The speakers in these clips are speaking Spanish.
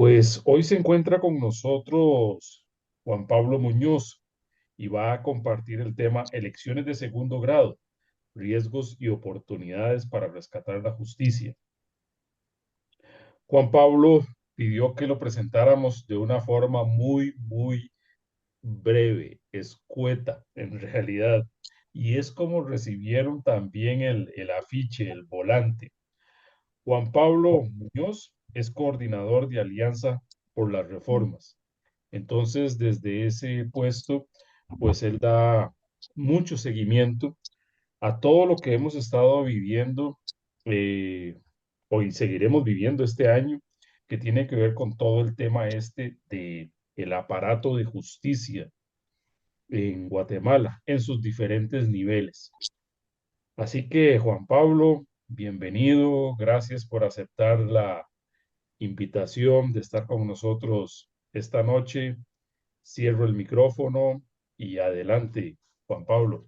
Pues hoy se encuentra con nosotros Juan Pablo Muñoz y va a compartir el tema elecciones de segundo grado, riesgos y oportunidades para rescatar la justicia. Juan Pablo pidió que lo presentáramos de una forma muy breve, escueta en realidad, y es como recibieron también el afiche, el volante. Juan Pablo Muñoz es coordinador de Alianza por las Reformas. Entonces, desde ese puesto, pues él da mucho seguimiento a todo lo que hemos estado viviendo eh, hoy seguiremos viviendo este año, que tiene que ver con todo el tema este de el aparato de justicia en Guatemala, en sus diferentes niveles. Así que, Juan Pablo, bienvenido, gracias por aceptar la invitación de estar con nosotros esta noche. Cierro el micrófono y adelante, Juan Pablo.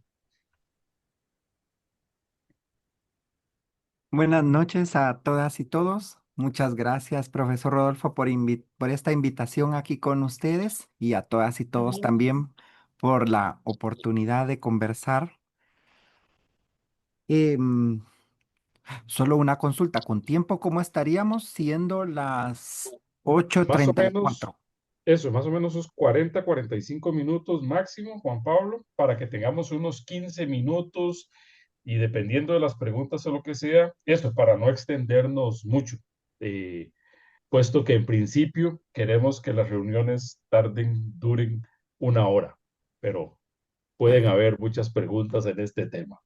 Buenas noches a todas y todos. Muchas gracias, profesor Rodolfo, por esta invitación aquí con ustedes y a todas y todos también por la oportunidad de conversar. Em, Solo una consulta, ¿con tiempo cómo estaríamos siendo las ocho Más o treinta y menos, cuatro? eso, más o menos esos 40, 45 minutos máximo, Juan Pablo, para que tengamos unos 15 minutos y dependiendo de las preguntas o lo que sea, eso, para no extendernos mucho, eh, puesto que en principio queremos que las reuniones duren una hora, pero pueden Perfecto. haber muchas preguntas en este tema.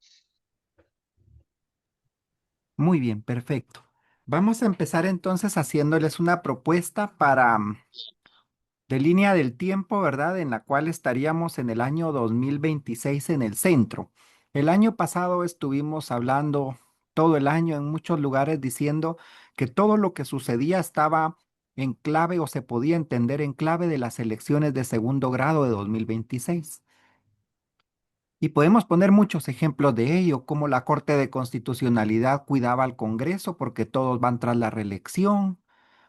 Muy bien, perfecto. Vamos a empezar entonces haciéndoles una propuesta para de línea del tiempo, ¿verdad? En la cual estaríamos en el año 2026 en el centro. El año pasado estuvimos hablando todo el año en muchos lugares diciendo que todo lo que sucedía estaba en clave o se podía entender en clave de las elecciones de segundo grado de 2026. Y podemos poner muchos ejemplos de ello, como la Corte de Constitucionalidad cuidaba al Congreso porque todos van tras la reelección,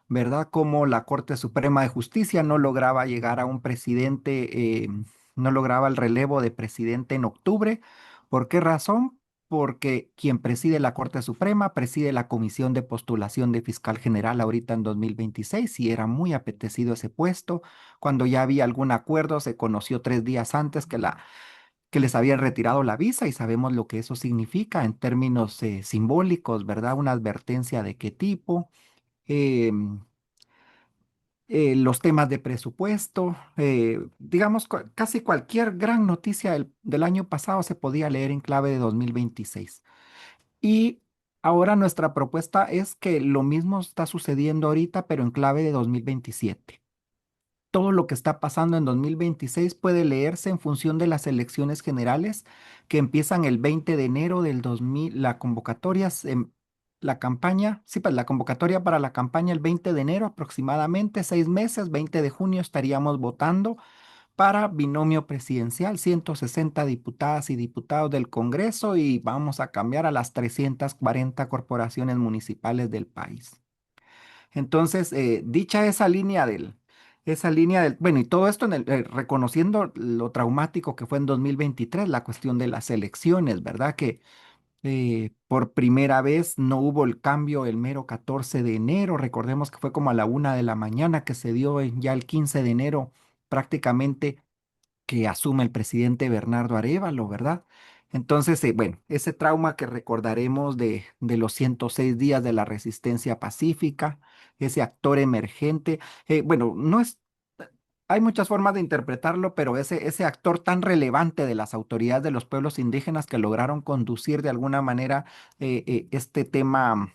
¿verdad? Como la Corte Suprema de Justicia no lograba llegar a un presidente, no lograba el relevo de presidente en octubre. ¿Por qué razón? Porque quien preside la Corte Suprema preside la Comisión de Postulación de Fiscal General ahorita en 2026 y era muy apetecido ese puesto. Cuando ya había algún acuerdo, se conoció 3 días antes que les habían retirado la visa y sabemos lo que eso significa en términos simbólicos, ¿verdad? Una advertencia de qué tipo. em, los temas de presupuesto, digamos, casi cualquier gran noticia del año pasado se podía leer en clave de 2026. Y ahora nuestra propuesta es que lo mismo está sucediendo ahorita, pero en clave de 2027. Todo lo que está pasando en 2026 puede leerse en función de las elecciones generales que empiezan el 20 de enero del 2000, la convocatoria, la campaña, sí, pues la convocatoria para la campaña el 20 de enero aproximadamente, 6 meses, 20 de junio estaríamos votando para binomio presidencial, 160 diputadas y diputados del Congreso y vamos a cambiar a las 340 corporaciones municipales del país. Entonces, dicha esa línea del, bueno, y todo esto reconociendo lo traumático que fue en 2023, la cuestión de las elecciones, ¿verdad? Que por primera vez no hubo el cambio el mero 14 de enero, recordemos que fue como a la 1 de la mañana que se dio ya el 15 de enero prácticamente que asume el presidente Bernardo Arévalo, ¿verdad? Entonces, bueno, ese trauma que recordaremos de los 106 días de la resistencia pacífica, ese actor emergente, bueno, no es, hay muchas formas de interpretarlo, pero ese actor tan relevante de las autoridades de los pueblos indígenas que lograron conducir de alguna manera este tema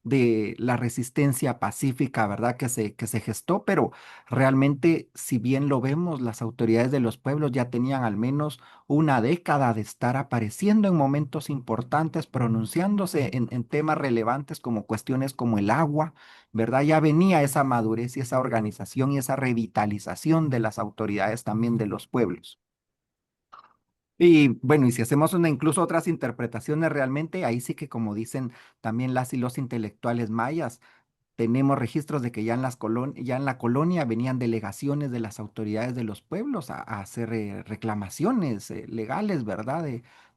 de la resistencia pacífica, ¿verdad? Que se gestó, pero realmente, si bien lo vemos, las autoridades de los pueblos ya tenían al menos una década de estar apareciendo en momentos importantes, pronunciándose en temas relevantes como cuestiones como el agua, ¿verdad? Ya venía esa madurez y esa organización y esa revitalización de las autoridades también de los pueblos. Y bueno, y si hacemos incluso otras interpretaciones realmente, ahí sí que como dicen también las y los intelectuales mayas, tenemos registros de que ya en la colonia venían delegaciones de las autoridades de los pueblos a hacer reclamaciones legales, ¿verdad?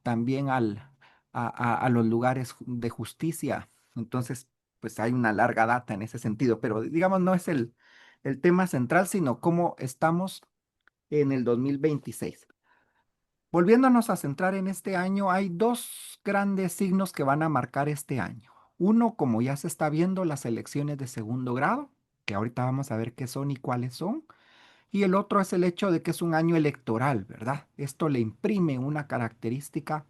También a los lugares de justicia. Entonces, pues hay una larga data en ese sentido, pero digamos, no es el tema central, sino cómo estamos en el 2026. Volviéndonos a centrar en este año, hay dos grandes signos que van a marcar este año. Uno, como ya se está viendo, las elecciones de segundo grado, que ahorita vamos a ver qué son y cuáles son. Y el otro es el hecho de que es un año electoral, ¿verdad? Esto le imprime una característica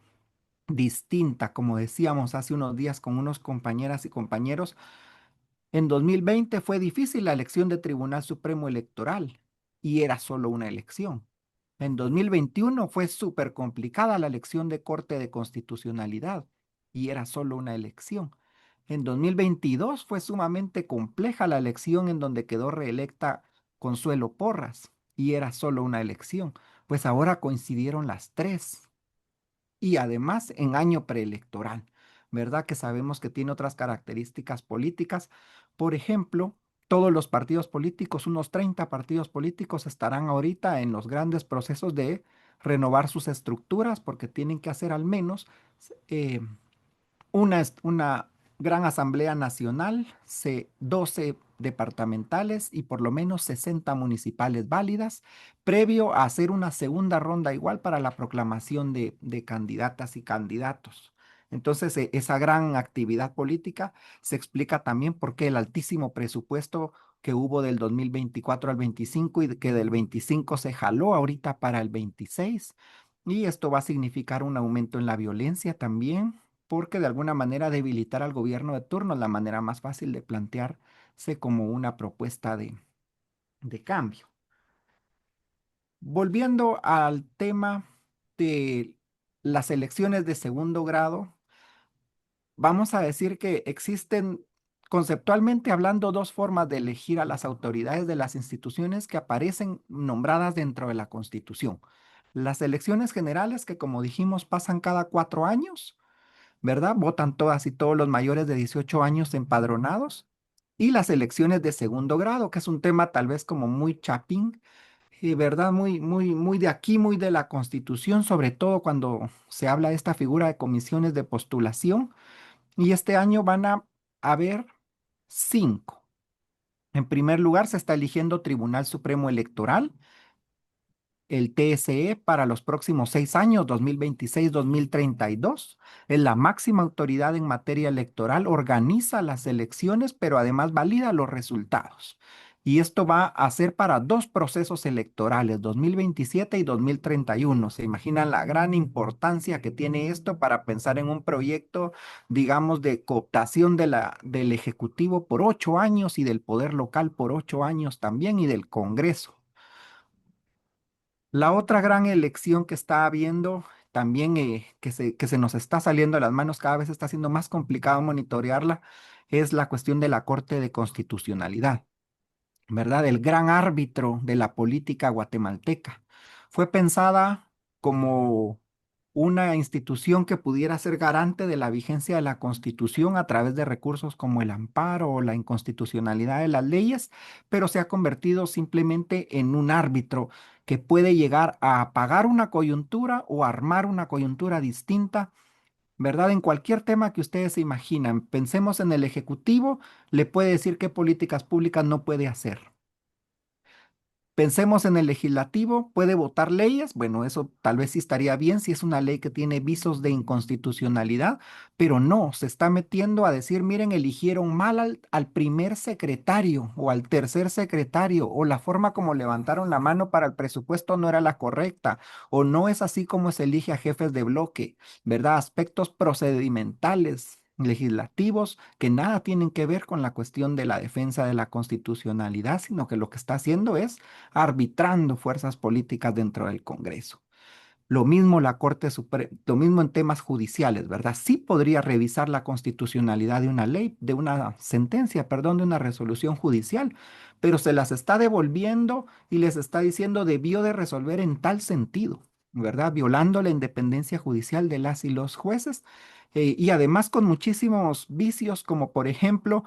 distinta, como decíamos hace unos días con unos compañeras y compañeros. En 2020 fue difícil la elección de Tribunal Supremo Electoral y era solo una elección. En 2021 fue súper complicada la elección de Corte de Constitucionalidad y era solo una elección. En 2022 fue sumamente compleja la elección en donde quedó reelecta Consuelo Porras y era solo una elección. Pues ahora coincidieron las tres y además en año preelectoral, ¿verdad? Que sabemos que tiene otras características políticas. Por ejemplo, todos los partidos políticos, unos 30 partidos políticos, estarán ahorita en los grandes procesos de renovar sus estructuras porque tienen que hacer al menos eh, una gran asamblea nacional, 12 departamentales y por lo menos 60 municipales válidas, previo a hacer una segunda ronda igual para la proclamación de candidatas y candidatos. Entonces, esa gran actividad política se explica también por qué el altísimo presupuesto que hubo del 2024 al 25 y que del 25 se jaló ahorita para el 26. Y esto va a significar un aumento en la violencia también, porque de alguna manera debilitar al gobierno de turno es la manera más fácil de plantearse como una propuesta de cambio. Volviendo al tema de las elecciones de segundo grado, vamos a decir que existen, conceptualmente hablando, dos formas de elegir a las autoridades de las instituciones que aparecen nombradas dentro de la Constitución. Las elecciones generales, que como dijimos pasan cada 4 años, ¿verdad? Votan todas y todos los mayores de 18 años empadronados. Y las elecciones de segundo grado, que es un tema tal vez como muy chapín, ¿verdad? Muy de aquí, muy de la Constitución, sobre todo cuando se habla de esta figura de comisiones de postulación. Y este año van a haber 5. En primer lugar, se está eligiendo Tribunal Supremo Electoral, el TSE para los próximos 6 años, 2026-2032. Es la máxima autoridad en materia electoral, organiza las elecciones, pero además valida los resultados. Y esto va a ser para dos procesos electorales, 2027 y 2031. ¿Se imaginan la gran importancia que tiene esto para pensar en un proyecto, digamos, de cooptación del Ejecutivo por 8 años y del Poder Local por 8 años también y del Congreso? La otra gran elección que está habiendo, también que se nos está saliendo de las manos, cada vez está siendo más complicado monitorearla, es la cuestión de la Corte de Constitucionalidad, ¿verdad? El gran árbitro de la política guatemalteca. Fue pensada como una institución que pudiera ser garante de la vigencia de la Constitución a través de recursos como el amparo o la inconstitucionalidad de las leyes, pero se ha convertido simplemente en un árbitro que puede llegar a apagar una coyuntura o armar una coyuntura distinta, ¿verdad? En cualquier tema que ustedes se imaginan. Pensemos en el Ejecutivo, le puede decir qué políticas públicas no puede hacer. Pensemos en el legislativo, ¿puede votar leyes? Bueno, eso tal vez sí estaría bien si es una ley que tiene visos de inconstitucionalidad, pero no, se está metiendo a decir, miren, eligieron mal al primer secretario o al tercer secretario, o la forma como levantaron la mano para el presupuesto no era la correcta, o no es así como se elige a jefes de bloque, ¿verdad? Aspectos procedimentales legislativos que nada tienen que ver con la cuestión de la defensa de la constitucionalidad, sino que lo que está haciendo es arbitrando fuerzas políticas dentro del Congreso. Lo mismo la Corte Suprema, lo mismo en temas judiciales, ¿verdad? Sí podría revisar la constitucionalidad de una ley, de una sentencia, perdón, de una resolución judicial, pero se las está devolviendo y les está diciendo debió de resolver en tal sentido, ¿verdad? Violando la independencia judicial de las y los jueces, y además con muchísimos vicios, como por ejemplo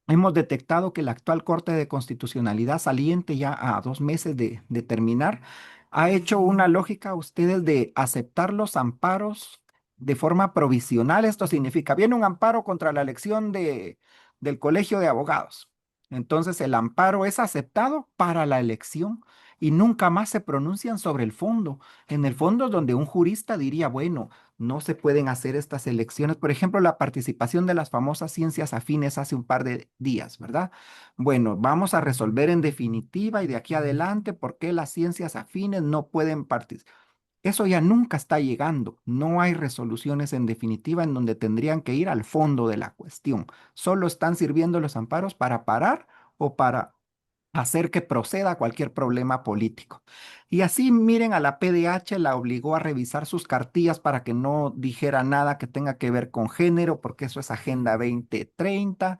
hemos detectado que la actual Corte de Constitucionalidad saliente ya a 2 meses de terminar, ha hecho una lógica a ustedes de aceptar los amparos de forma provisional. Esto significa, viene un amparo contra la elección del Colegio de Abogados. Entonces el amparo es aceptado para la elección y nunca más se pronuncian sobre el fondo. En el fondo es donde un jurista diría, bueno, no se pueden hacer estas elecciones. Por ejemplo, la participación de las famosas ciencias afines hace un par de días, ¿verdad? Bueno, vamos a resolver en definitiva y de aquí adelante por qué las ciencias afines no pueden participar. Eso ya nunca está llegando. No hay resoluciones en definitiva en donde tendrían que ir al fondo de la cuestión. Solo están sirviendo los amparos para parar o para hacer que proceda cualquier problema político. Y así, miren, a la PDH la obligó a revisar sus cartillas para que no dijera nada que tenga que ver con género, porque eso es Agenda 2030.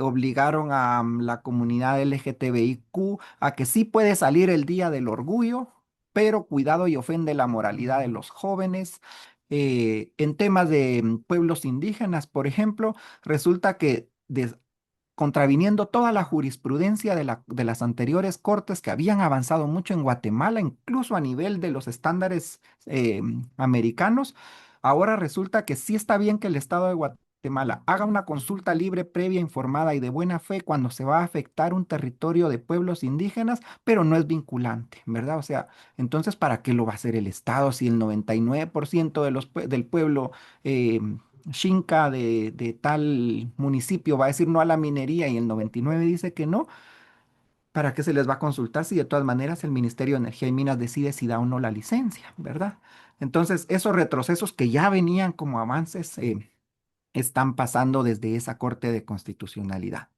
Obligaron a la comunidad LGTBIQ a que sí puede salir el Día del Orgullo, pero cuidado y ofende la moralidad de los jóvenes. En temas de pueblos indígenas, por ejemplo, resulta que contraviniendo toda la jurisprudencia de las anteriores cortes que habían avanzado mucho en Guatemala, incluso a nivel de los estándares americanos. Ahora resulta que sí está bien que el Estado de Guatemala haga una consulta libre, previa, informada y de buena fe cuando se va a afectar un territorio de pueblos indígenas, pero no es vinculante, ¿verdad? O sea, entonces, ¿para qué lo va a hacer el Estado si el 99% del pueblo eh, Xinca de tal municipio va a decir no a la minería y el 99 dice que no? ¿Para qué se les va a consultar si de todas maneras el Ministerio de Energía y Minas decide si da o no la licencia, ¿verdad? Entonces, esos retrocesos que ya venían como avances están pasando desde esa Corte de Constitucionalidad.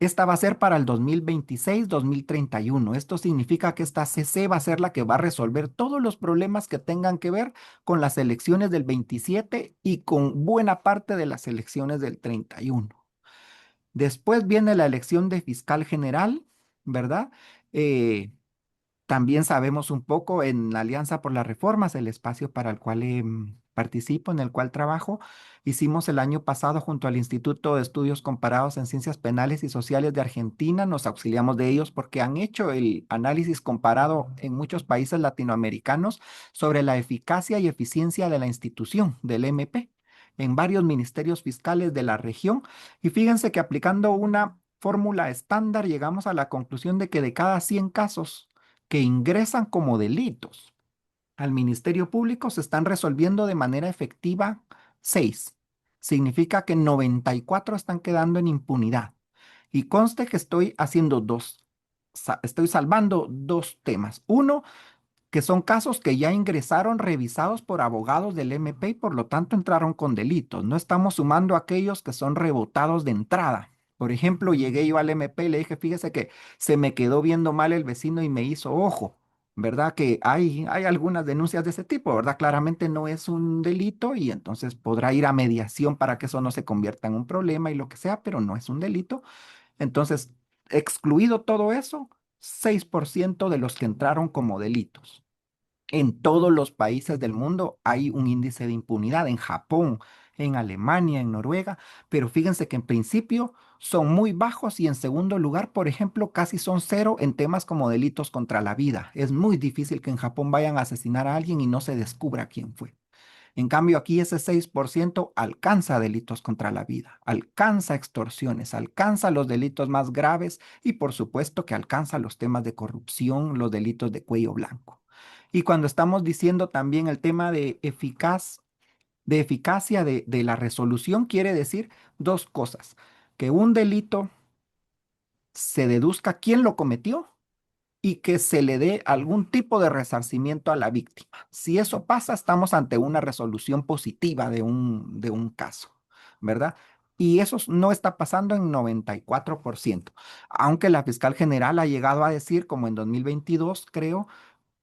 Esta va a ser para el 2026-2031. Esto significa que esta CC va a ser la que va a resolver todos los problemas que tengan que ver con las elecciones del 27 y con buena parte de las elecciones del 31. Después viene la elección de fiscal general, ¿verdad? Eh, También sabemos un poco en la Alianza por las Reformas, el espacio para el cual participo, en el cual trabajo. Hicimos el año pasado junto al Instituto de Estudios Comparados en Ciencias Penales y Sociales de Argentina, nos auxiliamos de ellos porque han hecho el análisis comparado en muchos países latinoamericanos sobre la eficacia y eficiencia de la institución del MP en varios ministerios fiscales de la región. Y fíjense que aplicando una fórmula estándar llegamos a la conclusión de que de cada 100 casos, que ingresan como delitos al Ministerio Público se están resolviendo de manera efectiva 6. Significa que 94 están quedando en impunidad. Y conste que estoy salvando dos temas. Uno, que son casos que ya ingresaron revisados por abogados del MP y por lo tanto entraron con delitos. No estamos sumando aquellos que son rebotados de entrada. Por ejemplo, llegué yo al MP y le dije, fíjese que se me quedó viendo mal el vecino y me hizo ojo, ¿verdad? Que hay algunas denuncias de ese tipo, ¿verdad? Claramente no es un delito y entonces podrá ir a mediación para que eso no se convierta en un problema y lo que sea, pero no es un delito. Entonces, excluido todo eso, 6% de los que entraron como delitos. En todos los países del mundo hay un índice de impunidad, en Japón, en Alemania, en Noruega, pero fíjense que en principio son muy bajos y en segundo lugar, por ejemplo, casi son cero en temas como delitos contra la vida. Es muy difícil que en Japón vayan a asesinar a alguien y no se descubra quién fue. En cambio, aquí ese 6% alcanza delitos contra la vida, alcanza extorsiones, alcanza los delitos más graves y por supuesto que alcanza los temas de corrupción, los delitos de cuello blanco. Y cuando estamos diciendo también el tema de eficacia de la resolución, quiere decir dos cosas: que un delito se deduzca quién lo cometió y que se le dé algún tipo de resarcimiento a la víctima. Si eso pasa, estamos ante una resolución positiva de un caso, ¿verdad? Y eso no está pasando en 94%, aunque la fiscal general ha llegado a decir, como en 2022, creo,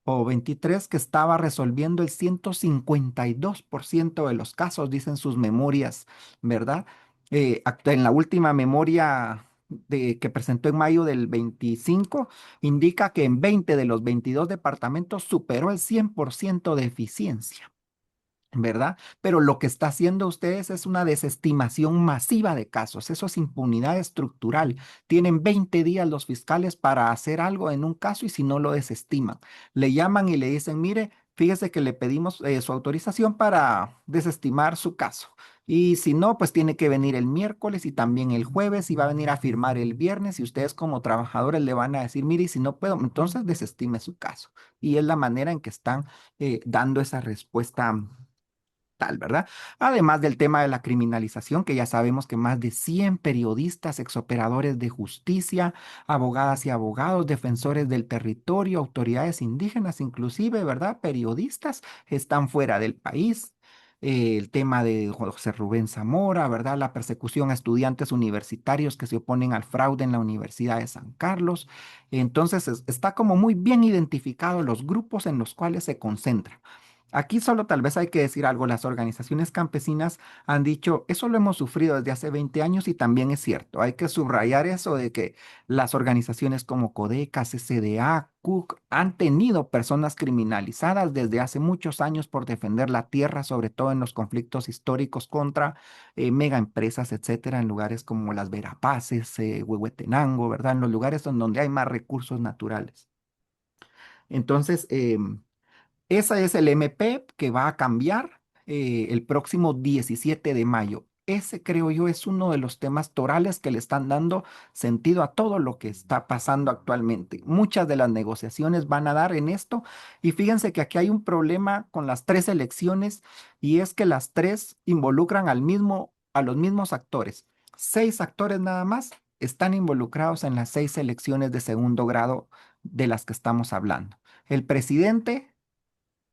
o 23, que estaba resolviendo el 152% de los casos, dicen sus memorias, ¿verdad? En la última memoria que presentó en mayo del 25, indica que en 20 de los 22 departamentos superó el 100% de eficiencia. ¿verdad? Pero lo que está haciendo ustedes es una desestimación masiva de casos. Eso es impunidad estructural. Tienen 20 días los fiscales para hacer algo en un caso y si no lo desestiman. Le llaman y le dicen, mire, fíjese que le pedimos su autorización para desestimar su caso. Y si no, pues tiene que venir el miércoles y también el jueves y va a venir a firmar el viernes y ustedes como trabajadores le van a decir, mire, y si no puedo, entonces desestime su caso. Y es la manera en que están dando esa respuesta tal, ¿verdad? Además del tema de la criminalización, que ya sabemos que más de 100 periodistas, exoperadores de justicia, abogadas y abogados, defensores del territorio, autoridades indígenas, inclusive, ¿verdad? Periodistas están fuera del país. El tema de José Rubén Zamora, ¿verdad? La persecución a estudiantes universitarios que se oponen al fraude en la Universidad de San Carlos. Entonces, está como muy bien identificado los grupos en los cuales se concentra. Aquí solo tal vez hay que decir algo. Las organizaciones campesinas han dicho, eso lo hemos sufrido desde hace 20 años y también es cierto. Hay que subrayar eso de que las organizaciones como Codeca, CCDA, CUC han tenido personas criminalizadas desde hace muchos años por defender la tierra, sobre todo en los conflictos históricos contra mega empresas, etcétera, en lugares como las Verapaces, Huehuetenango, ¿verdad? En los lugares donde hay más recursos naturales. Entonces, ese es el MP que va a cambiar el próximo 17 de mayo. Ese creo yo es uno de los temas torales que le están dando sentido a todo lo que está pasando actualmente. Muchas de las negociaciones van a dar en esto y fíjense que aquí hay un problema con las tres elecciones y es que las tres involucran a los mismos actores. 6 actores nada más están involucrados en las 6 elecciones de segundo grado de las que estamos hablando. El presidente,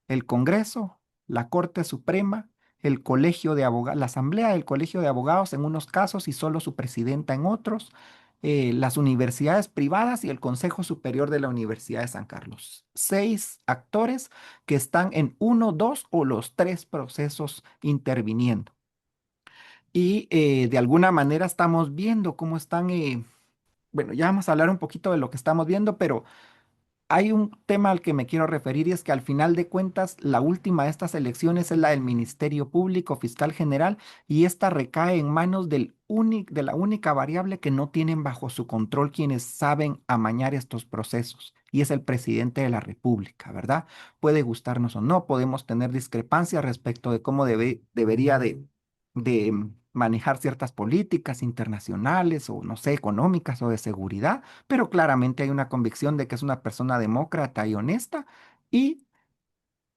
el Congreso, la Corte Suprema, el Colegio de Abogados, la Asamblea del Colegio de Abogados en unos casos y solo su presidenta en otros, las universidades privadas y el Consejo Superior de la Universidad de San Carlos. 6 actores que están en uno, dos o los tres procesos interviniendo. Y de alguna manera estamos viendo cómo están, bueno, ya vamos a hablar un poquito de lo que estamos viendo, pero hay un tema al que me quiero referir y es que al final de cuentas la última de estas elecciones es la del Ministerio Público Fiscal General y esta recae en manos de la única variable que no tienen bajo su control quienes saben amañar estos procesos y es el presidente de la República, ¿verdad? Puede gustarnos o no, podemos tener discrepancias respecto de cómo debería de manejar ciertas políticas internacionales o no sé, económicas o de seguridad, pero claramente hay una convicción de que es una persona demócrata y honesta y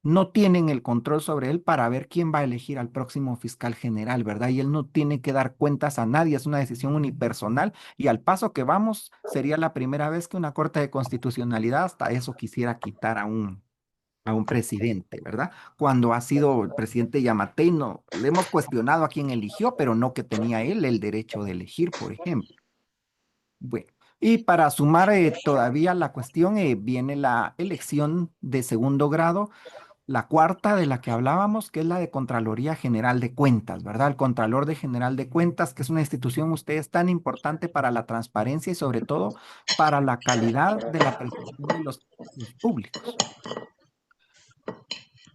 no tienen el control sobre él para ver quién va a elegir al próximo fiscal general, ¿verdad? Y él no tiene que dar cuentas a nadie, es una decisión unipersonal y al paso que vamos sería la primera vez que una Corte de Constitucionalidad hasta eso quisiera quitar a un presidente, ¿verdad? Cuando ha sido el presidente Yamatei, no, le hemos cuestionado a quién eligió, pero no que tenía él el derecho de elegir, por ejemplo. Bueno, y para sumar todavía la cuestión, viene la elección de segundo grado, la cuarta de la que hablábamos, que es la de Contraloría General de Cuentas, ¿verdad? El Contralor de General de Cuentas, que es una institución, ustedes, tan importante para la transparencia y sobre todo para la calidad de la prestación de los públicos.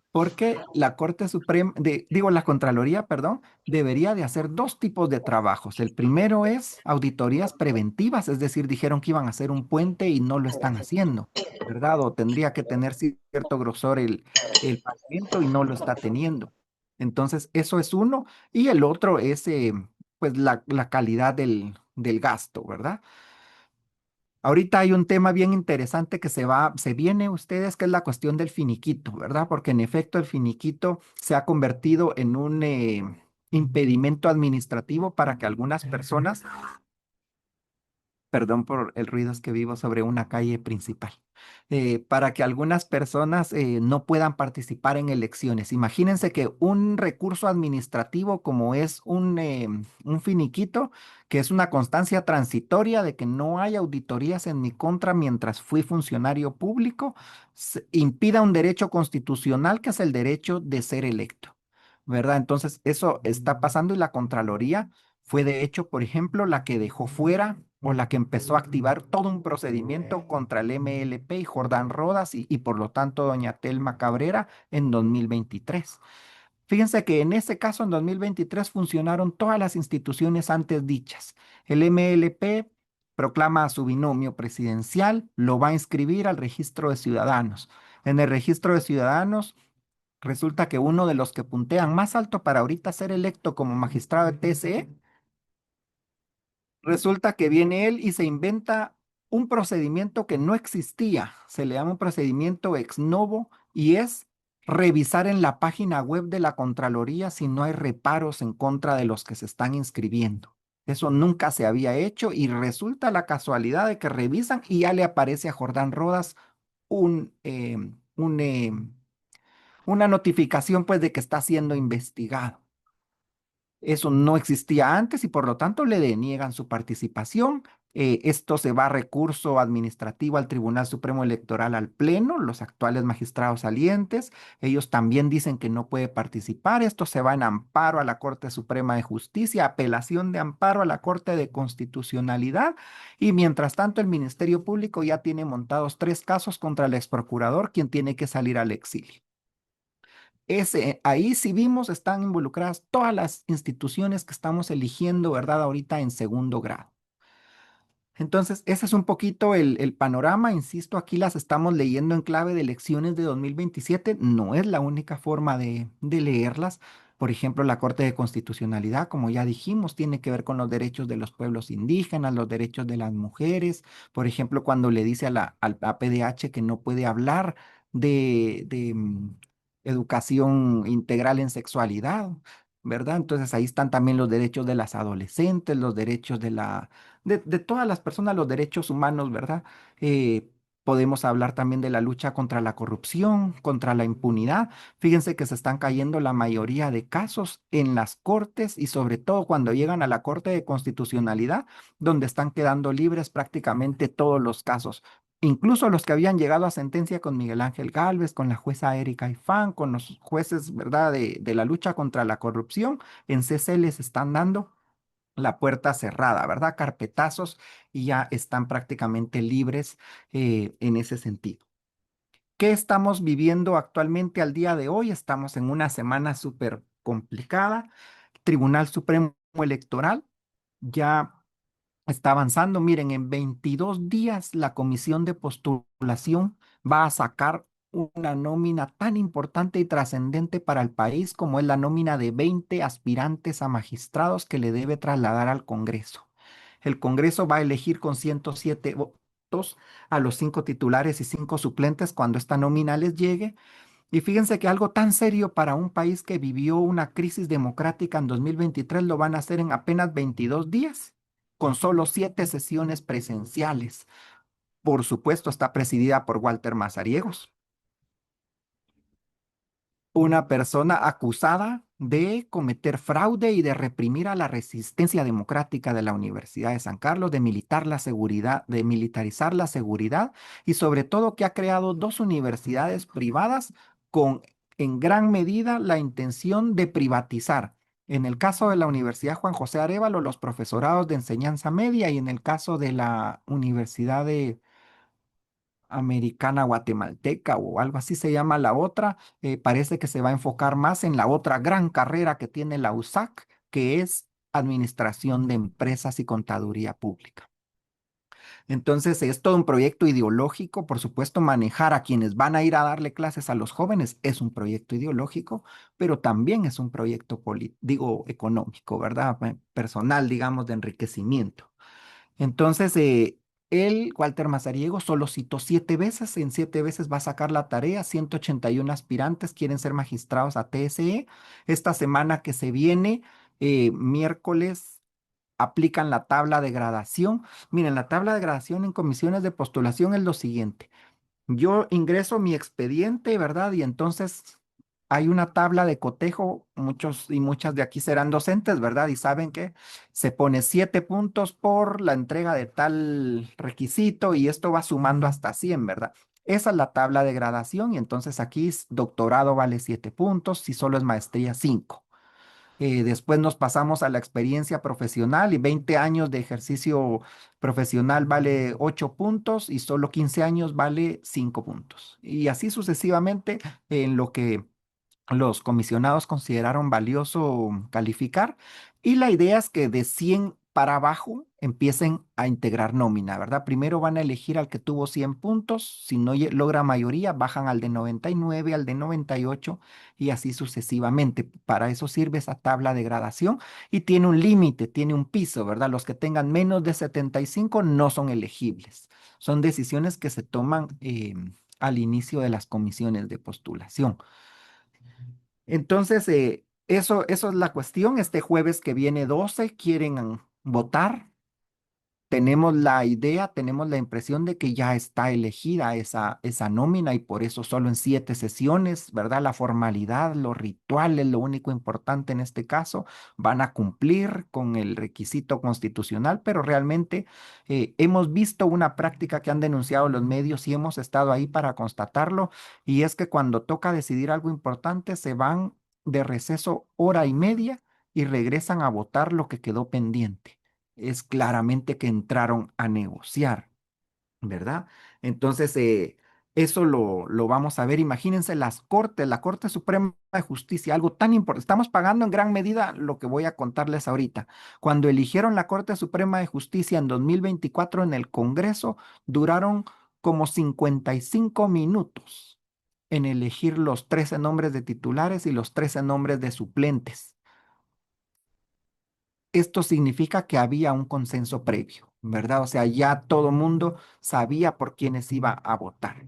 Porque la Corte Suprema, digo, la Contraloría, perdón, debería de hacer 2 tipos de trabajos. El primero es auditorías preventivas, es decir, dijeron que iban a hacer un puente y no lo están haciendo, ¿verdad? O tendría que tener cierto grosor el pavimento y no lo está teniendo. Entonces, eso es uno. Y el otro es, pues, la calidad del gasto, ¿verdad? Ahorita hay un tema bien interesante que se viene ustedes, que es la cuestión del finiquito, ¿verdad? Porque en efecto el finiquito se ha convertido en un impedimento administrativo para que algunas personas, perdón por el ruido, es que vivo sobre una calle principal, para que algunas personas no puedan participar en elecciones. Imagínense que un recurso administrativo como es un finiquito, que es una constancia transitoria de que no hay auditorías en mi contra mientras fui funcionario público, impida un derecho constitucional que es el derecho de ser electo. ¿Verdad? Entonces, eso está pasando y la Contraloría fue de hecho, por ejemplo, la que dejó fuera o la que empezó a activar todo un procedimiento contra el MLP y Jordán Rodas y por lo tanto doña Telma Cabrera en 2023. Fíjense que en ese caso, en 2023, funcionaron todas las instituciones antes dichas. El MLP proclama a su binomio presidencial, lo va a inscribir al registro de ciudadanos. En el registro de ciudadanos, resulta que uno de los que puntean más alto para ahorita ser electo como magistrado de TSE, resulta que viene él y se inventa un procedimiento que no existía. Se le llama un procedimiento ex novo y es revisar en la página web de la Contraloría si no hay reparos en contra de los que se están inscribiendo. Eso nunca se había hecho y resulta la casualidad de que revisan y ya le aparece a Jordán Rodas un, un, una notificación pues de que está siendo investigado. Eso no existía antes y por lo tanto le deniegan su participación. Esto se va a recurso administrativo al Tribunal Supremo Electoral al Pleno, los actuales magistrados salientes. Ellos también dicen que no puede participar. Esto se va en amparo a la Corte Suprema de Justicia, apelación de amparo a la Corte de Constitucionalidad. Y mientras tanto, el Ministerio Público ya tiene montados 3 casos contra el exprocurador, quien tiene que salir al exilio. Ahí sí vimos, están involucradas todas las instituciones que estamos eligiendo, ¿verdad? Ahorita en segundo grado. Entonces, ese es un poquito el panorama. Insisto, aquí las estamos leyendo en clave de elecciones de 2027. No es la única forma de leerlas. Por ejemplo, la Corte de Constitucionalidad, como ya dijimos, tiene que ver con los derechos de los pueblos indígenas, los derechos de las mujeres. Por ejemplo, cuando le dice a PDH que no puede hablar de educación integral en sexualidad, ¿verdad? Entonces ahí están también los derechos de las adolescentes, los derechos de todas las personas, los derechos humanos, ¿verdad? Eh, Podemos hablar también de la lucha contra la corrupción, contra la impunidad. Fíjense que se están cayendo la mayoría de casos en las cortes y sobre todo cuando llegan a la Corte de Constitucionalidad, donde están quedando libres prácticamente todos los casos. Incluso los que habían llegado a sentencia con Miguel Ángel Gálvez, con la jueza Erika Ifán, con los jueces, ¿verdad?, de la lucha contra la corrupción, en CC les están dando la puerta cerrada, ¿verdad? Carpetazos y ya están prácticamente libres en ese sentido. ¿Qué estamos viviendo actualmente al día de hoy? Estamos en una semana súper complicada. Tribunal Supremo Electoral ya está avanzando. Miren, en 22 días la comisión de postulación va a sacar una nómina tan importante y trascendente para el país como es la nómina de 20 aspirantes a magistrados que le debe trasladar al Congreso. El Congreso va a elegir con 107 votos a los 5 titulares y 5 suplentes cuando esta nómina les llegue. Y fíjense que algo tan serio para un país que vivió una crisis democrática en 2023 lo van a hacer en apenas 22 días, con solo 7 sesiones presenciales. Por supuesto, está presidida por Walter Mazariegos, una persona acusada de cometer fraude y de reprimir a la resistencia democrática de la Universidad de San Carlos, de militar la seguridad, de militarizar la seguridad y sobre todo que ha creado 2 universidades privadas con en gran medida la intención de privatizar. En el caso de la Universidad Juan José Arévalo, los profesorados de enseñanza media y en el caso de la Universidad de Americana Guatemalteca o algo así se llama la otra, parece que se va a enfocar más en la otra gran carrera que tiene la USAC, que es Administración de Empresas y Contaduría Pública. Entonces, es todo un proyecto ideológico, por supuesto, manejar a quienes van a ir a darle clases a los jóvenes es un proyecto ideológico, pero también es un proyecto, digo, económico, ¿verdad? Personal, digamos, de enriquecimiento. Entonces, él, Walter Mazariego, solo citó 7 veces, en 7 veces va a sacar la tarea, 181 aspirantes quieren ser magistrados a TSE. Esta semana que se viene, miércoles, aplican la tabla de gradación. Miren, la tabla de gradación en comisiones de postulación es lo siguiente. Yo ingreso mi expediente, ¿verdad? Y entonces hay una tabla de cotejo, muchos y muchas de aquí serán docentes, ¿verdad? Y saben que se pone 7 puntos por la entrega de tal requisito y esto va sumando hasta 100, ¿verdad? Esa es la tabla de gradación y entonces aquí doctorado vale 7 puntos, si solo es maestría 5. Después nos pasamos a la experiencia profesional y 20 años de ejercicio profesional vale 8 puntos y solo 15 años vale 5 puntos. Y así sucesivamente en lo que los comisionados consideraron valioso calificar y la idea es que de 100 para abajo empiecen a integrar nómina, ¿verdad? Primero van a elegir al que tuvo 100 puntos, si no logra mayoría, bajan al de 99, al de 98 y así sucesivamente. Para eso sirve esa tabla de gradación y tiene un límite, tiene un piso, ¿verdad? Los que tengan menos de 75 no son elegibles. Son decisiones que se toman al inicio de las comisiones de postulación. Entonces, eso es la cuestión. Este jueves que viene 12 quieren votar. Tenemos la idea, tenemos la impresión de que ya está elegida esa nómina y por eso solo en 7 sesiones, ¿verdad? La formalidad, los rituales, lo único importante en este caso, van a cumplir con el requisito constitucional, pero realmente hemos visto una práctica que han denunciado los medios y hemos estado ahí para constatarlo, y es que cuando toca decidir algo importante se van de receso hora y media y regresan a votar lo que quedó pendiente. Es claramente que entraron a negociar, ¿verdad? Entonces, eso lo vamos a ver. Imagínense las cortes, la Corte Suprema de Justicia, algo tan importante. Estamos pagando en gran medida lo que voy a contarles ahorita. Cuando eligieron la Corte Suprema de Justicia en 2024 en el Congreso, duraron como 55 minutos en elegir los 13 nombres de titulares y los 13 nombres de suplentes. Esto significa que había un consenso previo, ¿verdad? O sea, ya todo mundo sabía por quiénes iba a votar.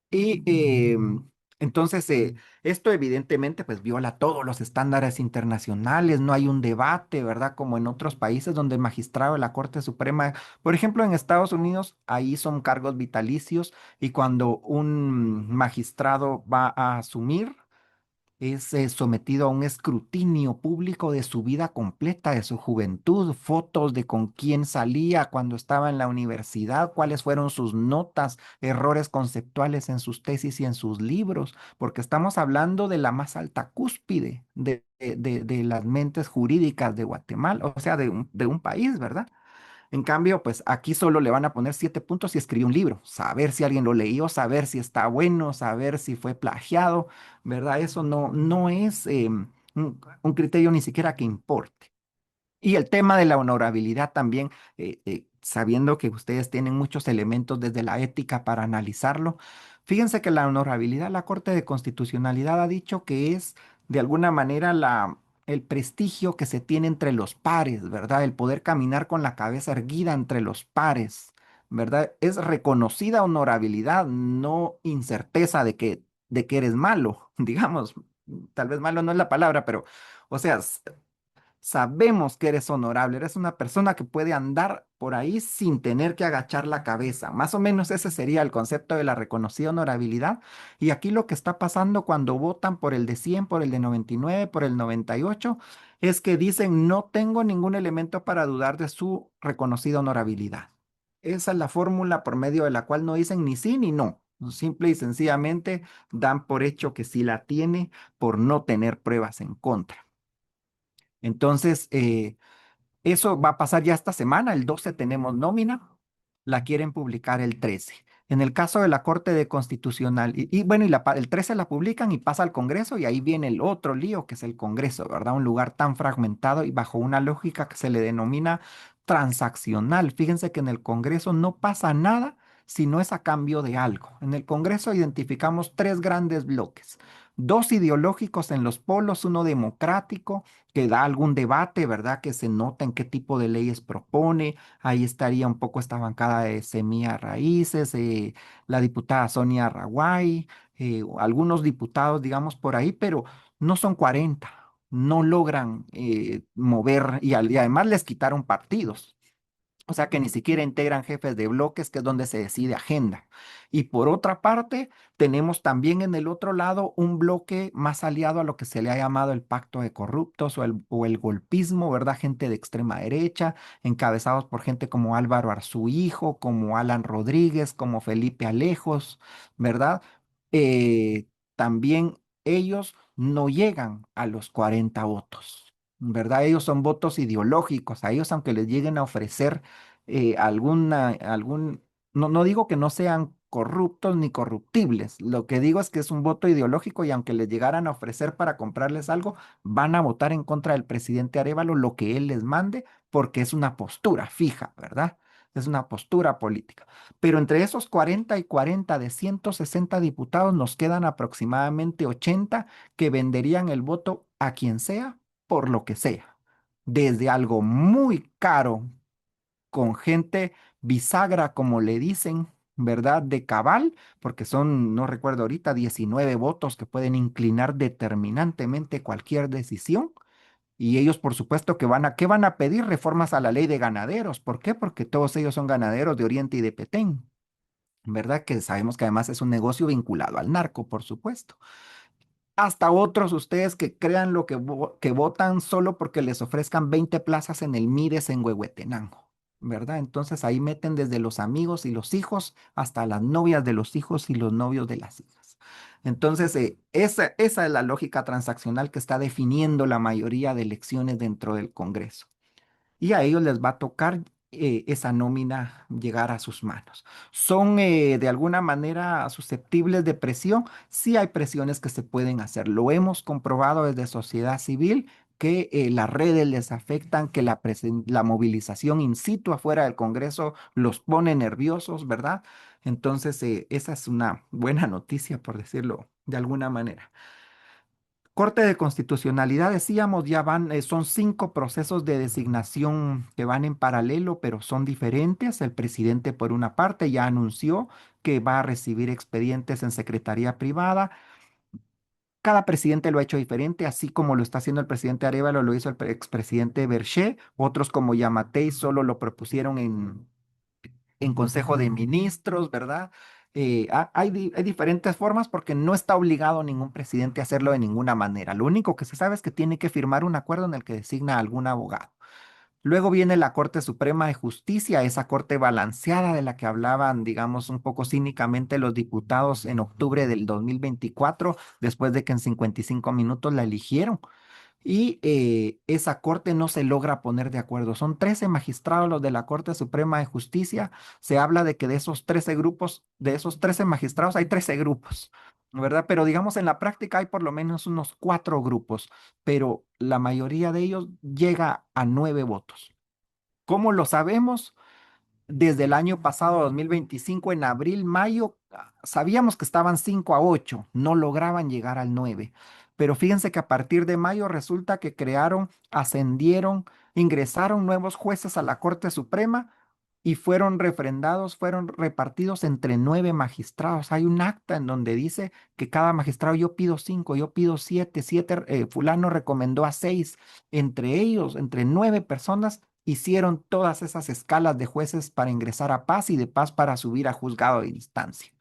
Y entonces, esto evidentemente pues viola todos los estándares internacionales, no hay un debate, ¿verdad? Como en otros países donde el magistrado de la Corte Suprema, por ejemplo, en Estados Unidos, ahí son cargos vitalicios y cuando un magistrado va a asumir, es sometido a un escrutinio público de su vida completa, de su juventud, fotos de con quién salía cuando estaba en la universidad, cuáles fueron sus notas, errores conceptuales en sus tesis y en sus libros, porque estamos hablando de la más alta cúspide de las mentes jurídicas de Guatemala, o sea, de un país, ¿verdad? En cambio, pues aquí solo le van a poner 7 puntos si escribió un libro, saber si alguien lo leyó, saber si está bueno, saber si fue plagiado, ¿verdad? Eso no es un criterio ni siquiera que importe. Y el tema de la honorabilidad también, sabiendo que ustedes tienen muchos elementos desde la ética para analizarlo, fíjense que la honorabilidad, la Corte de Constitucionalidad ha dicho que es de alguna manera el prestigio que se tiene entre los pares, ¿verdad? El poder caminar con la cabeza erguida entre los pares, ¿verdad? Es reconocida honorabilidad, no incerteza de que eres malo, digamos. Tal vez malo no es la palabra, pero, o sea, sabemos que eres honorable, eres una persona que puede andar por ahí sin tener que agachar la cabeza. Más o menos ese sería el concepto de la reconocida honorabilidad. Y aquí lo que está pasando cuando votan por el de 100, por el de 99, por el 98, es que dicen no tengo ningún elemento para dudar de su reconocida honorabilidad. Esa es la fórmula por medio de la cual no dicen ni sí ni no. Simple y sencillamente dan por hecho que sí la tiene por no tener pruebas en contra. Entonces, eso va a pasar ya esta semana, el 12 tenemos nómina, la quieren publicar el 13. En el caso de la Corte de Constitucional, y bueno, el 13 la publican y pasa al Congreso y ahí viene el otro lío que es el Congreso, ¿verdad? Un lugar tan fragmentado y bajo una lógica que se le denomina transaccional. Fíjense que en el Congreso no pasa nada si no es a cambio de algo. En el Congreso identificamos tres grandes bloques. Dos ideológicos en los polos, uno democrático que da algún debate, ¿verdad? Que se nota en qué tipo de leyes propone. Ahí estaría un poco esta bancada de Semilla Raíces, la diputada Sonia Raguay, algunos diputados, digamos, por ahí, pero no son 40, no logran mover y además les quitaron partidos. O sea que ni siquiera integran jefes de bloques, que es donde se decide agenda. Y por otra parte, tenemos también en el otro lado un bloque más aliado a lo que se le ha llamado el pacto de corruptos o el golpismo, ¿verdad? Gente de extrema derecha, encabezados por gente como Álvaro Hijo, como Alan Rodríguez, como Felipe Alejos, ¿verdad? También ellos no llegan a los 40 votos. ¿Verdad? Ellos son votos ideológicos. A ellos, aunque les lleguen a ofrecer no digo que no sean corruptos ni corruptibles. Lo que digo es que es un voto ideológico y aunque les llegaran a ofrecer para comprarles algo, van a votar en contra del presidente Arévalo lo que él les mande porque es una postura fija, ¿verdad? Es una postura política. Pero entre esos 40 y 40 de 160 diputados nos quedan aproximadamente 80 que venderían el voto a quien sea por lo que sea. Desde algo muy caro con gente bisagra, como le dicen, ¿verdad? De cabal, porque son, no recuerdo ahorita, 19 votos que pueden inclinar determinantemente cualquier decisión. Y ellos, por supuesto, que ¿qué van a pedir? Reformas a la ley de ganaderos. ¿Por qué? Porque todos ellos son ganaderos de Oriente y de Petén, ¿verdad? Que sabemos que además es un negocio vinculado al narco, por supuesto. Hasta otros ustedes que crean lo que votan solo porque les ofrezcan 20 plazas en el Mides en Huehuetenango, ¿verdad? Entonces ahí meten desde los amigos y los hijos hasta las novias de los hijos y los novios de las hijas. Entonces, esa es la lógica transaccional que está definiendo la mayoría de elecciones dentro del Congreso y a ellos les va a tocar esa nómina llegar a sus manos. ¿Son de alguna manera susceptibles de presión? Sí hay presiones que se pueden hacer. Lo hemos comprobado desde sociedad civil que las redes les afectan, que la movilización in situ afuera del Congreso los pone nerviosos, ¿verdad? Entonces, esa es una buena noticia, por decirlo de alguna manera. Corte de Constitucionalidad, decíamos, ya van, son 5 procesos de designación que van en paralelo, pero son diferentes. El presidente, por una parte, ya anunció que va a recibir expedientes en secretaría privada. Cada presidente lo ha hecho diferente, así como lo está haciendo el presidente Arévalo, lo hizo el expresidente Berché. Otros, como Yamatei, solo lo propusieron en Consejo de Ministros, ¿verdad? Hay diferentes formas porque no está obligado ningún presidente a hacerlo de ninguna manera. Lo único que se sabe es que tiene que firmar un acuerdo en el que designa a algún abogado. Luego viene la Corte Suprema de Justicia, esa corte balanceada de la que hablaban, digamos, un poco cínicamente los diputados en octubre del 2024, después de que en 55 minutos la eligieron y esa corte no se logra poner de acuerdo. Son 13 magistrados los de la Corte Suprema de Justicia. Se habla de que de esos 13 grupos, de esos 13 magistrados, hay 13 grupos, ¿verdad? Pero digamos, en la práctica hay por lo menos unos 4 grupos, pero la mayoría de ellos llega a 9 votos. ¿Cómo lo sabemos? Desde el año pasado, 2025, en abril, mayo, sabíamos que estaban 5 a 8, no lograban llegar al 9. Pero fíjense que a partir de mayo resulta que crearon, ascendieron, ingresaron nuevos jueces a la Corte Suprema y fueron refrendados, fueron repartidos entre 9 magistrados. Hay un acta en donde dice que cada magistrado, yo pido 5, yo pido 7, fulano recomendó a 6. Entre ellos, entre 9 personas, hicieron todas esas escalas de jueces para ingresar a paz y de paz para subir a juzgado de instancia.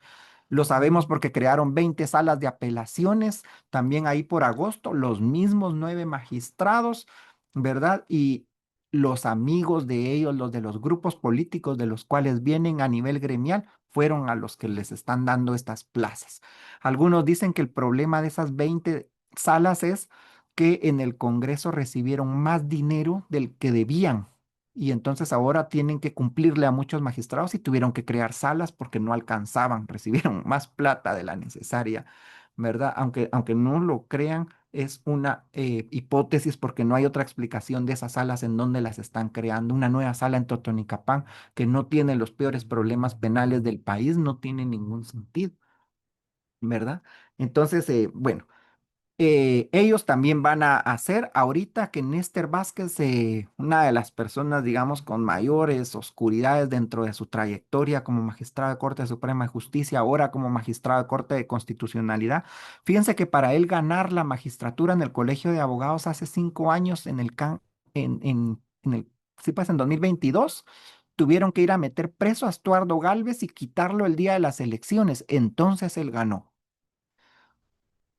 Lo sabemos porque crearon 20 salas de apelaciones, también ahí por agosto, los mismos 9 magistrados, ¿verdad? Y los amigos de ellos, los de los grupos políticos de los cuales vienen a nivel gremial, fueron a los que les están dando estas plazas. Algunos dicen que el problema de esas 20 salas es que en el Congreso recibieron más dinero del que debían y entonces ahora tienen que cumplirle a muchos magistrados y tuvieron que crear salas porque no alcanzaban, recibieron más plata de la necesaria, ¿verdad? Aunque no lo crean, es una hipótesis porque no hay otra explicación de esas salas en donde las están creando. Una nueva sala en Totonicapán que no tiene los peores problemas penales del país, no tiene ningún sentido, ¿verdad? Entonces, bueno. Ellos también van a hacer ahorita que Néstor Vázquez, una de las personas, digamos, con mayores oscuridades dentro de su trayectoria como magistrado de Corte Suprema de Justicia, ahora como magistrado de Corte de Constitucionalidad, fíjense que para él ganar la magistratura en el Colegio de Abogados hace 5 años en el, sí, pues en 2022, tuvieron que ir a meter preso a Estuardo Gálvez y quitarlo el día de las elecciones. Entonces él ganó.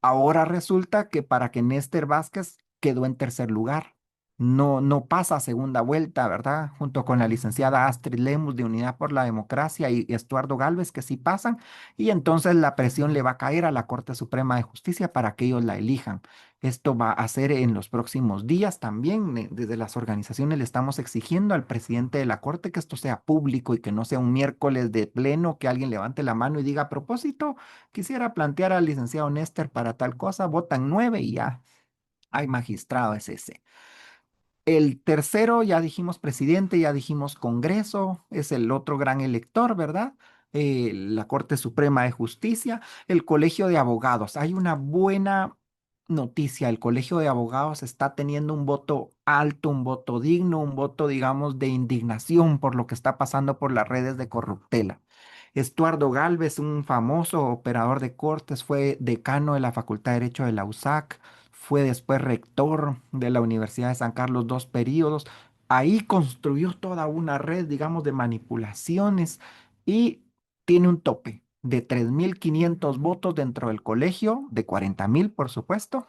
Ahora resulta que para que Néstor Vázquez quedó en tercer lugar. no pasa a segunda vuelta, ¿verdad? Junto con la licenciada Astrid Lemus de Unidad por la Democracia y Estuardo Gálvez, que sí pasan, y entonces la presión le va a caer a la Corte Suprema de Justicia para que ellos la elijan. Esto va a ser en los próximos días también. Desde las organizaciones le estamos exigiendo al presidente de la Corte que esto sea público y que no sea un miércoles de pleno, que alguien levante la mano y diga, a propósito, quisiera plantear al licenciado Néstor para tal cosa, votan 9 y ya. Ay, magistrado, es ese. El tercero, ya dijimos presidente, ya dijimos Congreso, es el otro gran elector, ¿verdad? La Corte Suprema de Justicia, el Colegio de Abogados. Hay una buena noticia, el Colegio de Abogados está teniendo un voto alto, un voto digno, un voto, digamos, de indignación por lo que está pasando por las redes de corruptela. Estuardo Gálvez, un famoso operador de cortes, fue decano de la Facultad de Derecho de la USAC, fue después rector de la Universidad de San Carlos 2 periodos. Ahí construyó toda una red, digamos, de manipulaciones y tiene un tope de 3.500 votos dentro del colegio, de 40.000, por supuesto.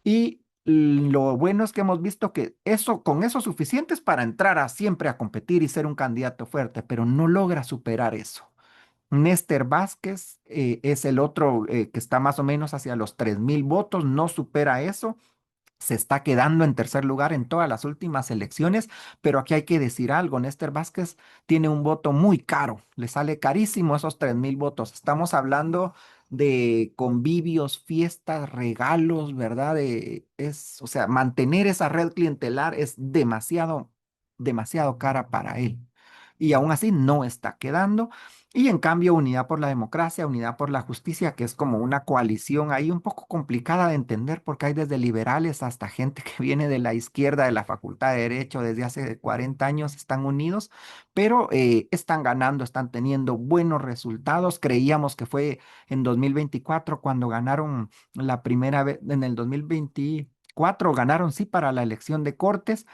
Y lo bueno es que hemos visto que eso, con eso suficiente es para entrar a siempre a competir y ser un candidato fuerte, pero no logra superar eso. Néstor Vázquez es el otro que está más o menos hacia los 3.000 votos, no supera eso, se está quedando en tercer lugar en todas las últimas elecciones, pero aquí hay que decir algo, Néstor Vázquez tiene un voto muy caro, le sale carísimo esos 3.000 votos. Estamos hablando de convivios, fiestas, regalos, ¿verdad? O sea, mantener esa red clientelar es demasiado, demasiado cara para él. Y aún así no está quedando. Y en cambio, Unidad por la Democracia, Unidad por la Justicia, que es como una coalición ahí un poco complicada de entender porque hay desde liberales hasta gente que viene de la izquierda de la Facultad de Derecho desde hace 40 años, están unidos, pero están ganando, están teniendo buenos resultados. Creíamos que fue en 2024 cuando ganaron la primera vez, en el 2024 ganaron sí para la elección de Cortes,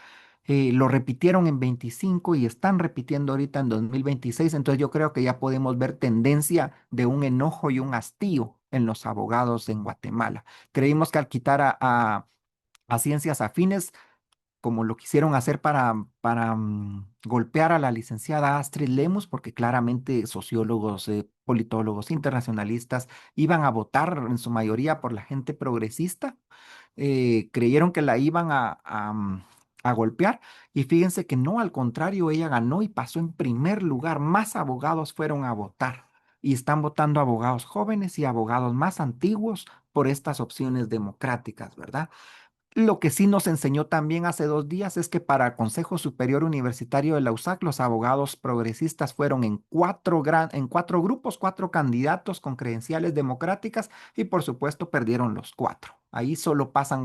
lo repitieron en 25 y están repitiendo ahorita en 2026. Entonces yo creo que ya podemos ver tendencia de un enojo y un hastío en los abogados en Guatemala. Creímos que al quitar a ciencias afines, como lo quisieron hacer para golpear a la licenciada Astrid Lemus, porque claramente sociólogos, politólogos, internacionalistas iban a votar en su mayoría por la gente progresista, creyeron que la iban a golpear y fíjense que no, al contrario, ella ganó y pasó en primer lugar. Más abogados fueron a votar y están votando abogados jóvenes y abogados más antiguos por estas opciones democráticas, ¿verdad? Lo que sí nos enseñó también hace 2 días es que para el Consejo Superior Universitario de la USAC, los abogados progresistas fueron en cuatro grupos, 4 candidatos con credenciales democráticas y por supuesto perdieron los 4. Ahí solo pasan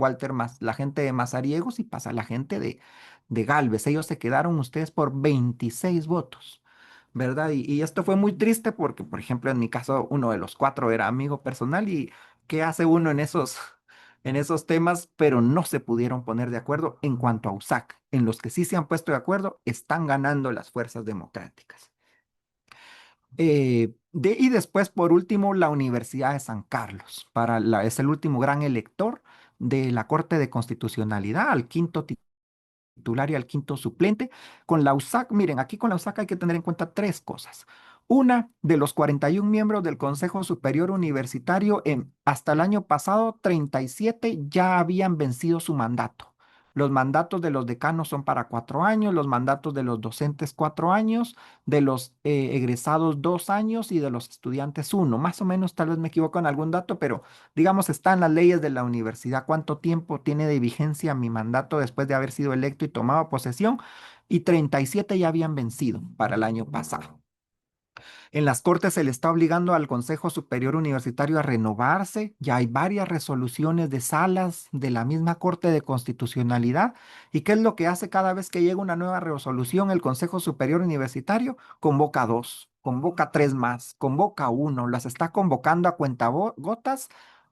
la gente de Mazariegos y pasa la gente de Galvez. Ellos se quedaron ustedes por 26 votos. ¿Verdad? Y esto fue muy triste porque, por ejemplo, en mi caso, uno de los 4 era amigo personal y ¿qué hace uno en esos temas? Pero no se pudieron poner de acuerdo en cuanto a USAC. En los que sí se han puesto de acuerdo, están ganando las fuerzas democráticas. Y después, por último, la Universidad de San Carlos. Es el último gran elector de la Corte de Constitucionalidad, al quinto titular y al quinto suplente. Con la USAC, miren, aquí con la USAC hay que tener en cuenta 3 cosas. Una, de los 41 miembros del Consejo Superior Universitario, hasta el año pasado, 37 ya habían vencido su mandato. Los mandatos de los decanos son para 4 años, los mandatos de los docentes 4 años, de los egresados 2 años y de los estudiantes uno. Más o menos, tal vez me equivoco en algún dato, pero digamos, está en las leyes de la universidad cuánto tiempo tiene de vigencia mi mandato después de haber sido electo y tomado posesión, y 37 ya habían vencido para el año pasado. En las Cortes se le está obligando al Consejo Superior Universitario a renovarse. Ya hay varias resoluciones de salas de la misma Corte de Constitucionalidad. ¿Y qué es lo que hace cada vez que llega una nueva resolución? El Consejo Superior Universitario convoca 2, convoca 3 más, convoca uno, las está convocando a cuentagotas,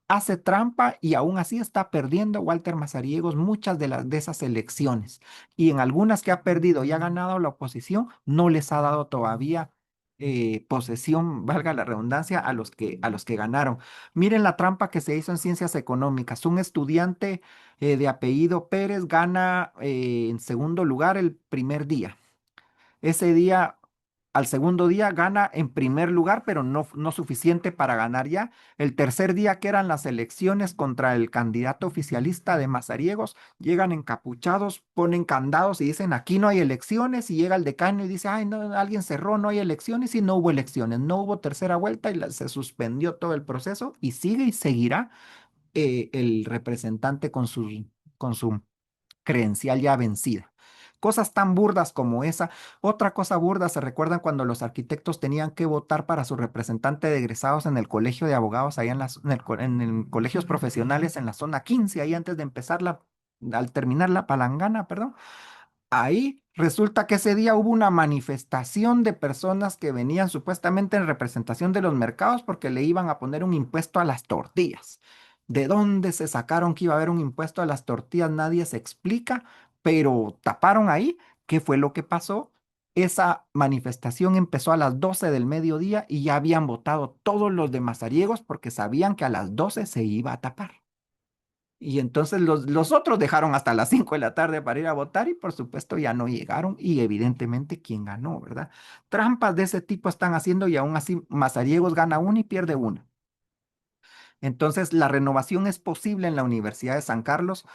hace trampa y aún así está perdiendo Walter Mazariegos muchas de esas elecciones. Y en algunas que ha perdido y ha ganado la oposición, no les ha dado todavía posesión, valga la redundancia, a los que ganaron. Miren la trampa que se hizo en ciencias económicas. Un estudiante de apellido Pérez gana en segundo lugar el primer día. Ese día, al segundo día, gana en primer lugar, pero no suficiente para ganar ya. El tercer día, que eran las elecciones contra el candidato oficialista de Mazariegos, llegan encapuchados, ponen candados y dicen, aquí no hay elecciones, y llega el decano y dice, ay, no, alguien cerró, no hay elecciones, y no hubo elecciones, no hubo tercera vuelta y se suspendió todo el proceso y sigue y seguirá el representante con su credencial ya vencida. Cosas tan burdas como esa. Otra cosa burda, ¿se recuerdan cuando los arquitectos tenían que votar para su representante de egresados en el colegio de abogados, allá en el colegios profesionales en la zona 15 ahí antes de empezar al terminar la palangana, perdón? Ahí resulta que ese día hubo una manifestación de personas que venían supuestamente en representación de los mercados porque le iban a poner un impuesto a las tortillas. ¿De dónde se sacaron que iba a haber un impuesto a las tortillas? Nadie se explica, pero taparon ahí. ¿Qué fue lo que pasó? Esa manifestación empezó a las 12 del mediodía y ya habían votado todos los de Mazariegos porque sabían que a las 12 se iba a tapar. Y entonces los otros dejaron hasta las 5 de la tarde para ir a votar y por supuesto ya no llegaron y evidentemente quién ganó, ¿verdad? Trampas de ese tipo están haciendo y aún así Mazariegos gana una y pierde una. Entonces, la renovación es posible en la Universidad de San Carlos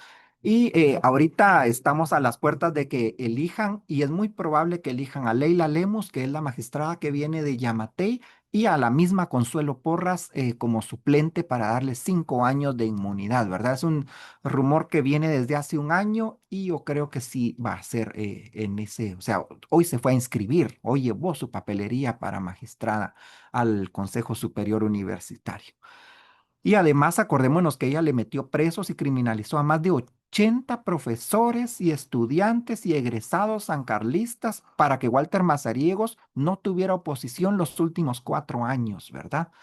y ahorita estamos a las puertas de que elijan y es muy probable que elijan a Leila Lemus, que es la magistrada que viene de Yamatei, y a la misma Consuelo Porras como suplente para darle 5 años de inmunidad, ¿verdad? Es un rumor que viene desde hace un año y yo creo que sí va a ser en ese, o sea, hoy se fue a inscribir, hoy llevó su papelería para magistrada al Consejo Superior Universitario. Y además, acordémonos que ella le metió presos y criminalizó a más de 80 profesores y estudiantes y egresados sancarlistas para que Walter Mazariegos no tuviera oposición los últimos 4 años, ¿verdad?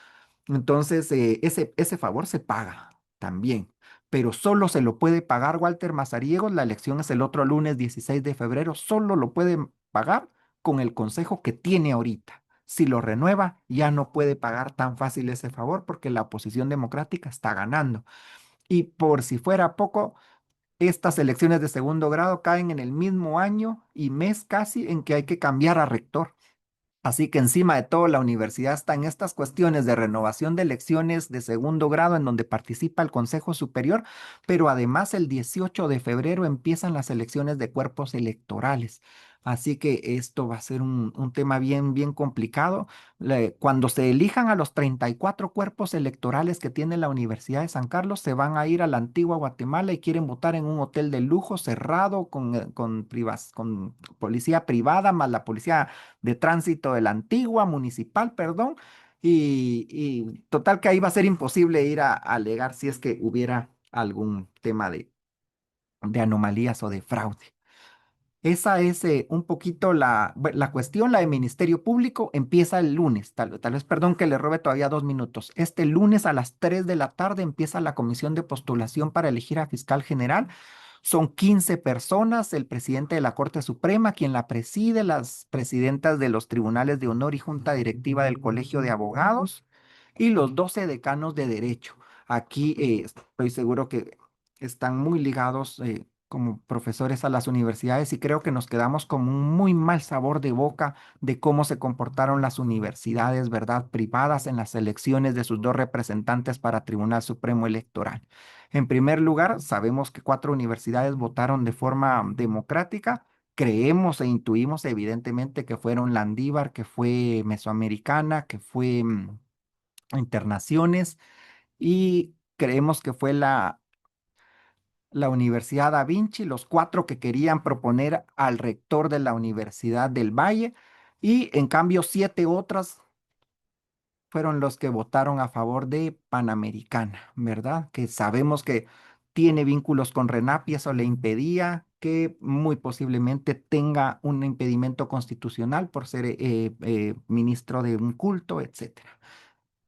Entonces, ese favor se paga también, pero solo se lo puede pagar Walter Mazariegos. La elección es el otro lunes 16 de febrero, solo lo puede pagar con el consejo que tiene ahorita. Si lo renueva, ya no puede pagar tan fácil ese favor porque la oposición democrática está ganando. Y por si fuera poco, estas elecciones de segundo grado caen en el mismo año y mes casi en que hay que cambiar a rector. Así que encima de todo, la universidad está en estas cuestiones de renovación de elecciones de segundo grado en donde participa el Consejo Superior, pero además el 18 de febrero empiezan las elecciones de cuerpos electorales. Así que esto va a ser un tema bien, bien complicado. Cuando se elijan a los 34 cuerpos electorales que tiene la Universidad de San Carlos, se van a ir a la antigua Guatemala y quieren votar en un hotel de lujo cerrado con policía privada, más la policía de tránsito de la antigua municipal, perdón, y total que ahí va a ser imposible ir a alegar si es que hubiera algún tema de anomalías o de fraude. Esa es un poquito la cuestión. La de Ministerio Público empieza el lunes. Tal vez, perdón que le robe todavía 2 minutos. Este lunes a las 3 de la tarde empieza la comisión de postulación para elegir a fiscal general. Son 15 personas, el presidente de la Corte Suprema, quien la preside, las presidentas de los tribunales de honor y junta directiva del Colegio de Abogados y los 12 decanos de derecho. Aquí estoy seguro que están muy ligados como profesores a las universidades y creo que nos quedamos con un muy mal sabor de boca de cómo se comportaron las universidades, ¿verdad?, privadas en las elecciones de sus dos representantes para Tribunal Supremo Electoral. En primer lugar, sabemos que 4 universidades votaron de forma democrática. Creemos e intuimos evidentemente que fueron Landívar, que fue Mesoamericana, que fue Internaciones y creemos que fue la Universidad Da Vinci, los 4 que querían proponer al rector de la Universidad del Valle y en cambio 7 otras fueron los que votaron a favor de Panamericana, ¿verdad? Que sabemos que tiene vínculos con RENAP y eso le impedía que muy posiblemente tenga un impedimento constitucional por ser ministro de un culto, etcétera.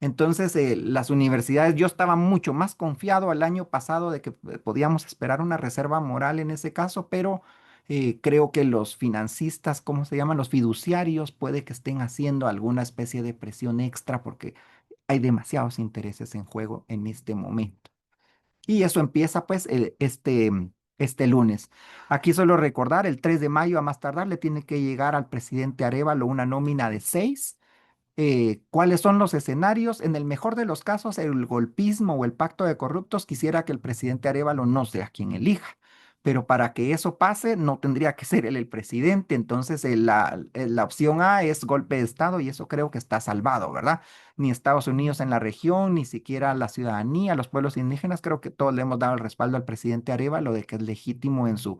Entonces, las universidades, yo estaba mucho más confiado el año pasado de que podíamos esperar una reserva moral en ese caso, pero Creo que los financistas, ¿cómo se llaman? Los fiduciarios, puede que estén haciendo alguna especie de presión extra porque hay demasiados intereses en juego en este momento. Y eso empieza pues este lunes. Aquí solo recordar, el 3 de mayo a más tardar le tiene que llegar al presidente Arévalo una nómina de 6. ¿Cuáles son los escenarios? En el mejor de los casos, el golpismo o el pacto de corruptos quisiera que el presidente Arévalo no sea quien elija. Pero para que eso pase, no tendría que ser él el presidente. Entonces, la opción A es golpe de Estado y eso creo que está salvado, ¿verdad? Ni Estados Unidos en la región, ni siquiera la ciudadanía, los pueblos indígenas, creo que todos le hemos dado el respaldo al presidente Arévalo de que es legítimo en su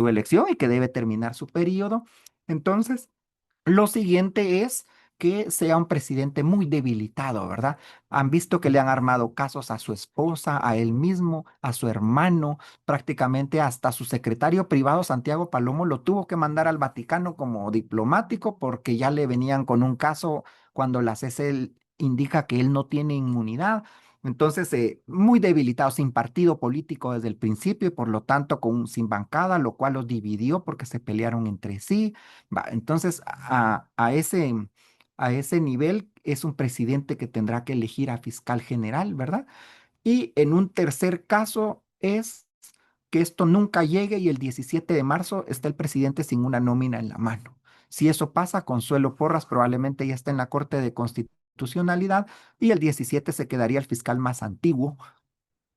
elección y que debe terminar su periodo. Entonces, lo siguiente es que sea un presidente muy debilitado, ¿verdad? Han visto que le han armado casos a su esposa, a él mismo, a su hermano, prácticamente hasta su secretario privado, Santiago Palomo, lo tuvo que mandar al Vaticano como diplomático porque ya le venían con un caso cuando la CC indica que él no tiene inmunidad. Entonces, muy debilitado, sin partido político desde el principio y por lo tanto sin bancada, lo cual los dividió porque se pelearon entre sí. Va, entonces, a ese nivel es un presidente que tendrá que elegir a fiscal general, ¿verdad? Y en un tercer caso es que esto nunca llegue y el 17 de marzo está el presidente sin una nómina en la mano. Si eso pasa, Consuelo Porras probablemente ya está en la Corte de Constitucionalidad y el 17 se quedaría el fiscal más antiguo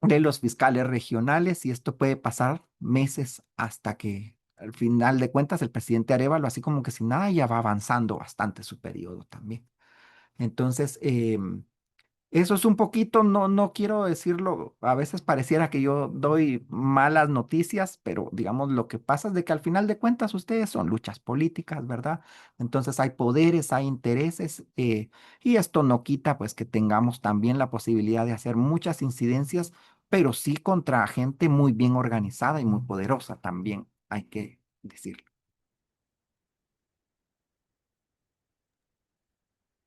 de los fiscales regionales y esto puede pasar meses hasta que al final de cuentas el presidente Arévalo, así como que sin nada, ya va avanzando bastante su periodo también. Entonces, eso es un poquito, no quiero decirlo, a veces pareciera que yo doy malas noticias, pero digamos lo que pasa es de que al final de cuentas ustedes son luchas políticas, ¿verdad? Entonces hay poderes, hay intereses, y esto no quita pues que tengamos también la posibilidad de hacer muchas incidencias, pero sí contra gente muy bien organizada y muy poderosa también, hay que decirlo.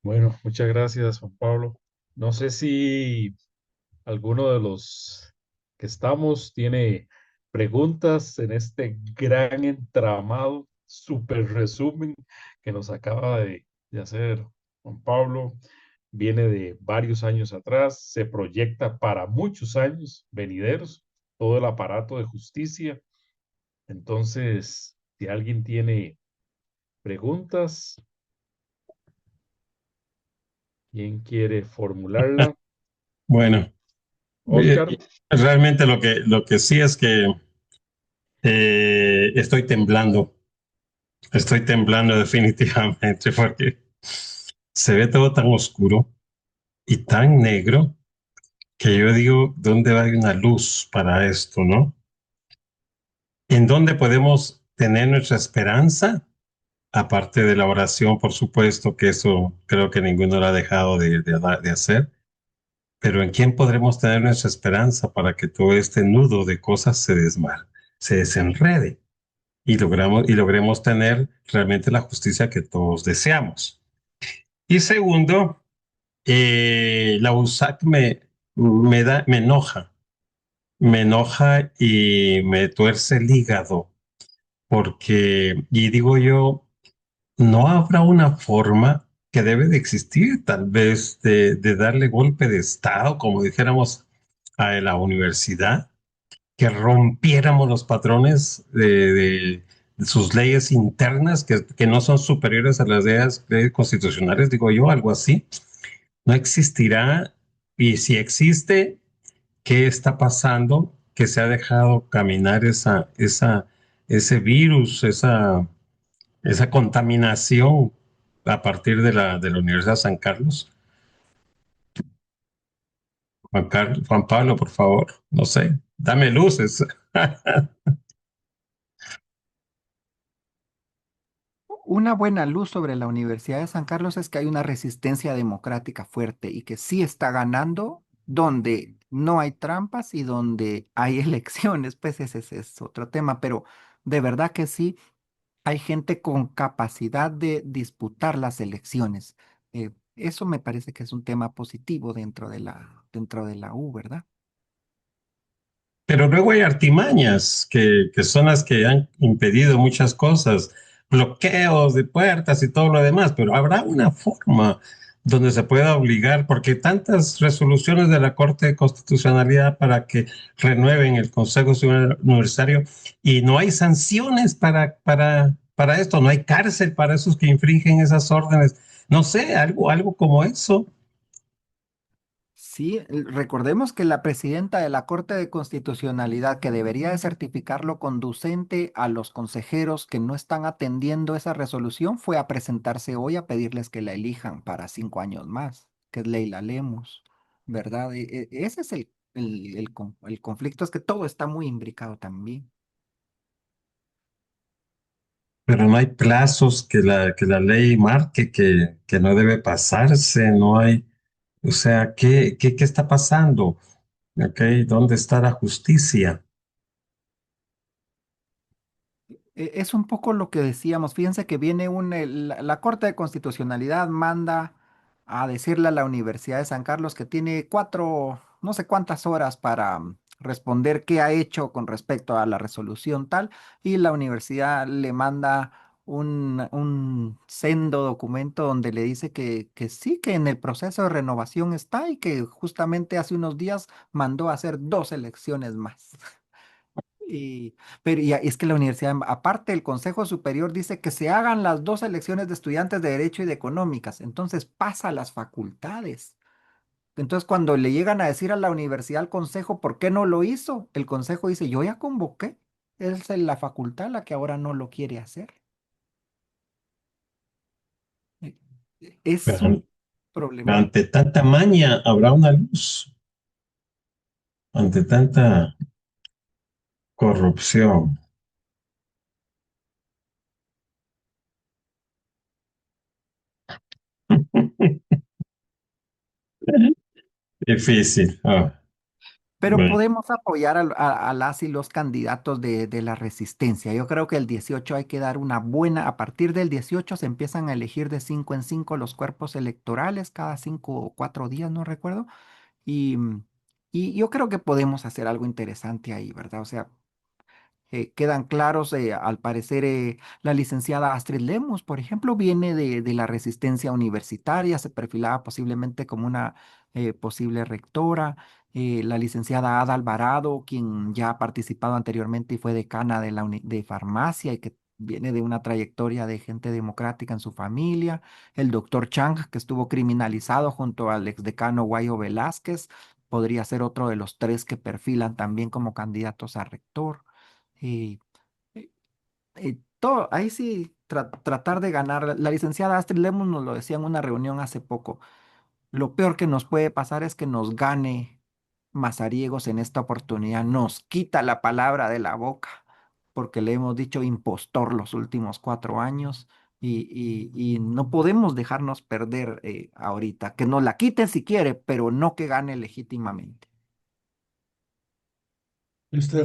Bueno, muchas gracias, Juan Pablo. No sé si alguno de los que estamos tiene preguntas en este gran entramado, súper resumen que nos acaba de hacer Juan Pablo. Viene de varios años atrás, se proyecta para muchos años venideros, todo el aparato de justicia. Entonces, si alguien tiene preguntas, ¿quién quiere formularla? Bueno, Oscar. realmente lo que sí es que estoy temblando definitivamente porque se ve todo tan oscuro y tan negro que yo digo, ¿dónde va a haber una luz para esto, no? ¿En dónde podemos tener nuestra esperanza? Aparte de la oración, por supuesto, que eso creo que ninguno lo ha dejado de hacer. Pero ¿en quién podremos tener nuestra esperanza para que todo este nudo de cosas se desenrede y logremos tener realmente la justicia que todos deseamos? Y segundo, la USAC me enoja y me tuerce el hígado, porque, y digo yo, no habrá una forma que debe de existir, tal vez, de darle golpe de Estado, como dijéramos, a la universidad, que rompiéramos los patrones de sus leyes internas, que no son superiores a las leyes constitucionales, digo yo, algo así. No existirá, y si existe, ¿qué está pasando? Que se ha dejado caminar ese virus, esa contaminación a partir de la Universidad de San Carlos. Juan Pablo, por favor, no sé, dame luces. Una buena luz sobre la Universidad de San Carlos es que hay una resistencia democrática fuerte y que sí está ganando donde no hay trampas y donde hay elecciones, pues ese es otro tema, pero de verdad que sí hay gente con capacidad de disputar las elecciones. Eso me parece que es un tema positivo dentro de la U, ¿verdad? Pero luego hay artimañas que son las que han impedido muchas cosas, bloqueos de puertas y todo lo demás, pero habrá una forma donde se pueda obligar, porque tantas resoluciones de la Corte de Constitucionalidad para que renueven el Consejo Superior Universitario y no hay sanciones para esto, no hay cárcel para esos que infringen esas órdenes. No sé, algo como eso. Sí, recordemos que la presidenta de la Corte de Constitucionalidad, que debería de certificarlo conducente a los consejeros que no están atendiendo esa resolución, fue a presentarse hoy a pedirles que la elijan para 5 años más, que es Leila Lemus, ¿verdad? Ese es el conflicto, es que todo está muy imbricado también. Pero no hay plazos que la ley marque que no debe pasarse, no hay, o sea, ¿qué está pasando? ¿Ok? ¿Dónde está la justicia? Es un poco lo que decíamos. Fíjense que viene la Corte de Constitucionalidad manda a decirle a la Universidad de San Carlos que tiene no sé cuántas horas para responder qué ha hecho con respecto a la resolución tal, y la universidad le manda un sendo documento donde le dice que sí, que en el proceso de renovación está y que justamente hace unos días mandó a hacer 2 elecciones más. Y, es que la universidad, aparte, el Consejo Superior dice que se hagan las 2 elecciones de estudiantes de Derecho y de Económicas, entonces pasa a las facultades. Entonces, cuando le llegan a decir a la universidad, al Consejo, ¿por qué no lo hizo? El Consejo dice, yo ya convoqué, es la facultad la que ahora no lo quiere hacer. Eh, Es Pero un problema. ante tanta maña habrá una luz, ante tanta corrupción. Difícil. Ah, Pero bueno. podemos apoyar a las y los candidatos de la resistencia. Yo creo que el 18 hay que dar una buena, a partir del 18 se empiezan a elegir de 5 en 5 los cuerpos electorales, cada 5 o 4 días, no recuerdo. Y, y yo creo que podemos hacer algo interesante ahí, ¿verdad? O sea, quedan claros, al parecer, la licenciada Astrid Lemos, por ejemplo, viene de la resistencia universitaria, se perfilaba posiblemente como una posible rectora. La licenciada Ada Alvarado, quien ya ha participado anteriormente y fue decana de farmacia y que viene de una trayectoria de gente democrática en su familia. El doctor Chang, que estuvo criminalizado junto al exdecano Guayo Velázquez, podría ser otro de los 3 que perfilan también como candidatos a rector. Y, eh, ahí sí, tratar de ganar. La licenciada Astrid Lemos nos lo decía en una reunión hace poco. Lo peor que nos puede pasar es que nos gane Mazariegos en esta oportunidad. Nos quita la palabra de la boca, porque le hemos dicho impostor los últimos 4 años. Y no podemos dejarnos perder ahorita. Que nos la quiten si quiere, pero no que gane legítimamente.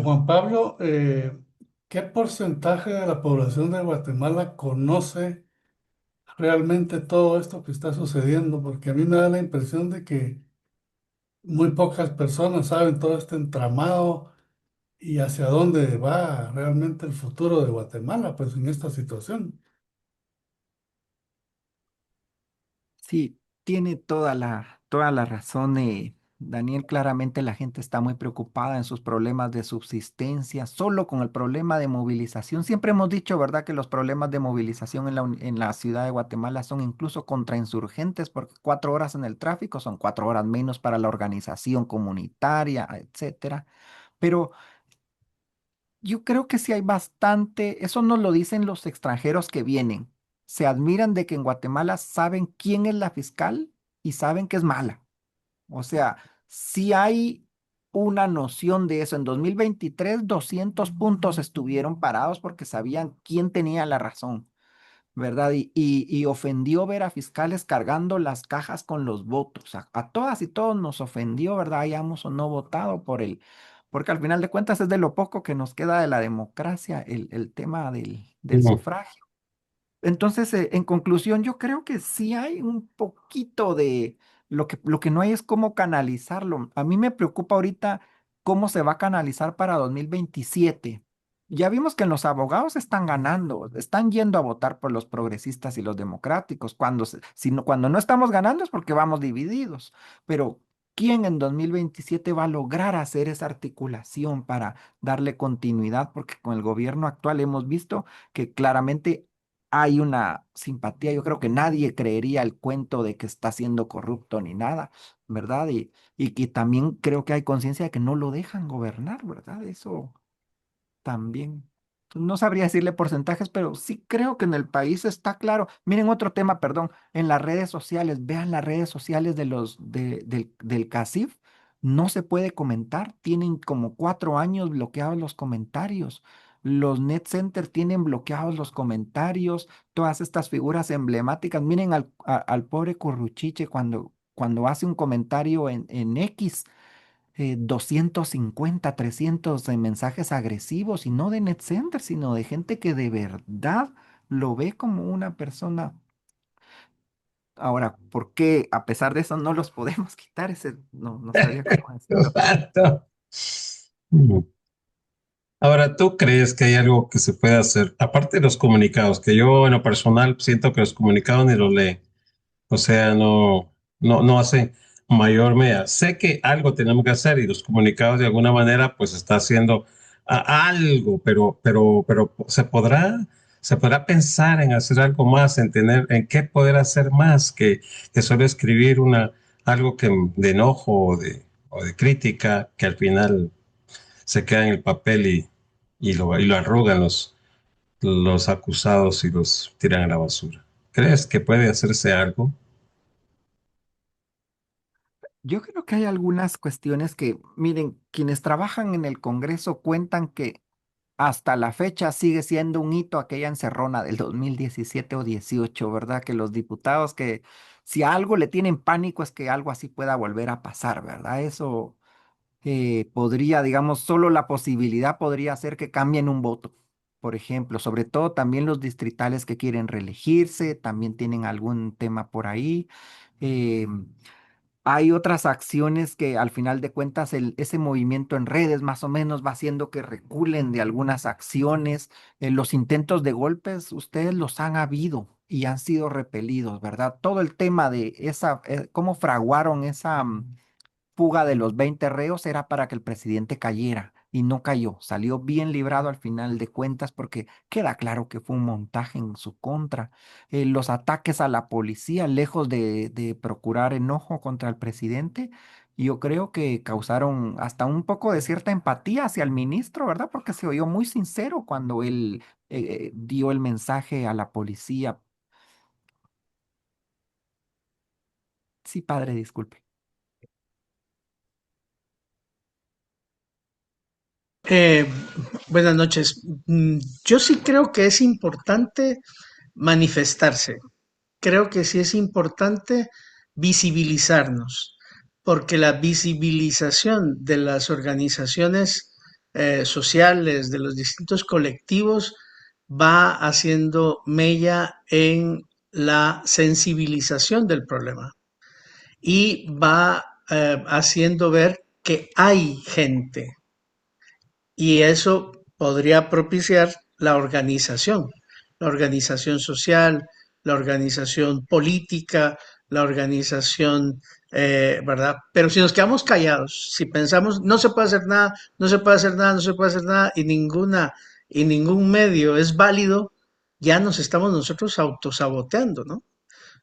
Juan Pablo, ¿qué porcentaje de la población de Guatemala conoce realmente todo esto que está sucediendo? Porque a mí me da la impresión de que muy pocas personas saben todo este entramado y hacia dónde va realmente el futuro de Guatemala, pues en esta situación. Sí, tiene toda la razón, Daniel. Claramente la gente está muy preocupada en sus problemas de subsistencia, solo con el problema de movilización. Siempre hemos dicho, ¿verdad?, que los problemas de movilización en la ciudad de Guatemala son incluso contrainsurgentes, porque 4 horas en el tráfico son 4 horas menos para la organización comunitaria, etcétera. Pero yo creo que sí hay bastante, eso nos lo dicen los extranjeros que vienen. Se admiran de que en Guatemala saben quién es la fiscal y saben que es mala. O sea, sí hay una noción de eso. En 2023, 200 puntos estuvieron parados porque sabían quién tenía la razón, ¿verdad? Y ofendió ver a fiscales cargando las cajas con los votos. A todas y todos nos ofendió, ¿verdad? Hayamos o no votado por él. Porque al final de cuentas es de lo poco que nos queda de la democracia, el tema del sufragio. Entonces, en conclusión, yo creo que sí hay un poquito de lo que no hay es cómo canalizarlo. A mí me preocupa ahorita cómo se va a canalizar para 2027. Ya vimos que los abogados están ganando, están yendo a votar por los progresistas y los democráticos. Cuando no estamos ganando es porque vamos divididos. Pero ¿quién en 2027 va a lograr hacer esa articulación para darle continuidad? Porque con el gobierno actual hemos visto que claramente hay una simpatía. Yo creo que nadie creería el cuento de que está siendo corrupto ni nada, ¿verdad? Y que también creo que hay conciencia de que no lo dejan gobernar, ¿verdad? Eso también. No sabría decirle porcentajes, pero sí creo que en el país está claro. Miren otro tema, perdón, en las redes sociales, vean las redes sociales del CACIF, no se puede comentar, tienen como 4 años bloqueados los comentarios. Los net center tienen bloqueados los comentarios, todas estas figuras emblemáticas. Miren al pobre Curruchiche cuando hace un comentario en X, 250, 300 de mensajes agresivos y no de NetCenter, sino de gente que de verdad lo ve como una persona. Ahora, ¿por qué a pesar de eso no los podemos quitar? No sabría cómo decirlo. Exacto. Mm. Ahora, ¿tú crees que hay algo que se puede hacer? Aparte de los comunicados, que yo en lo personal siento que los comunicados ni los lee. O sea, no hace mayor medida. Sé que algo tenemos que hacer y los comunicados de alguna manera pues está haciendo algo, pero se podrá pensar en hacer algo más, en tener, en qué poder hacer más que solo escribir algo de enojo o de crítica que al final se queda en el papel y lo arrugan los acusados y los tiran a la basura. ¿Crees que puede hacerse algo? Yo creo que hay algunas cuestiones que, miren, quienes trabajan en el Congreso cuentan que hasta la fecha sigue siendo un hito aquella encerrona del 2017 o 18, ¿verdad? Que los diputados que si a algo le tienen pánico es que algo así pueda volver a pasar, ¿verdad? Eso podría, digamos, solo la posibilidad podría hacer que cambien un voto. Por ejemplo, sobre todo también los distritales que quieren reelegirse, también tienen algún tema por ahí. Eh, Hay otras acciones que al final de cuentas ese movimiento en redes más o menos va haciendo que reculen de algunas acciones. Los intentos de golpes, ustedes los han habido y han sido repelidos, ¿verdad? Todo el tema de cómo fraguaron esa fuga de los 20 reos era para que el presidente cayera y no cayó. Salió bien librado al final de cuentas porque queda claro que fue un montaje en su contra. Los ataques a la policía, lejos de procurar enojo contra el presidente, yo creo que causaron hasta un poco de cierta empatía hacia el ministro, ¿verdad? Porque se oyó muy sincero cuando él dio el mensaje a la policía. Sí, padre, disculpe. Eh, Buenas noches. Yo sí creo que es importante manifestarse. Creo que sí es importante visibilizarnos, porque la visibilización de las organizaciones sociales, de los distintos colectivos, va haciendo mella en la sensibilización del problema y va haciendo ver que hay gente y eso podría propiciar la organización social, la organización política, la organización, ¿verdad? Pero si nos quedamos callados, si pensamos no se puede hacer nada, no se puede hacer nada, no se puede hacer nada y ningún medio es válido, ya nos estamos nosotros autosaboteando, ¿no?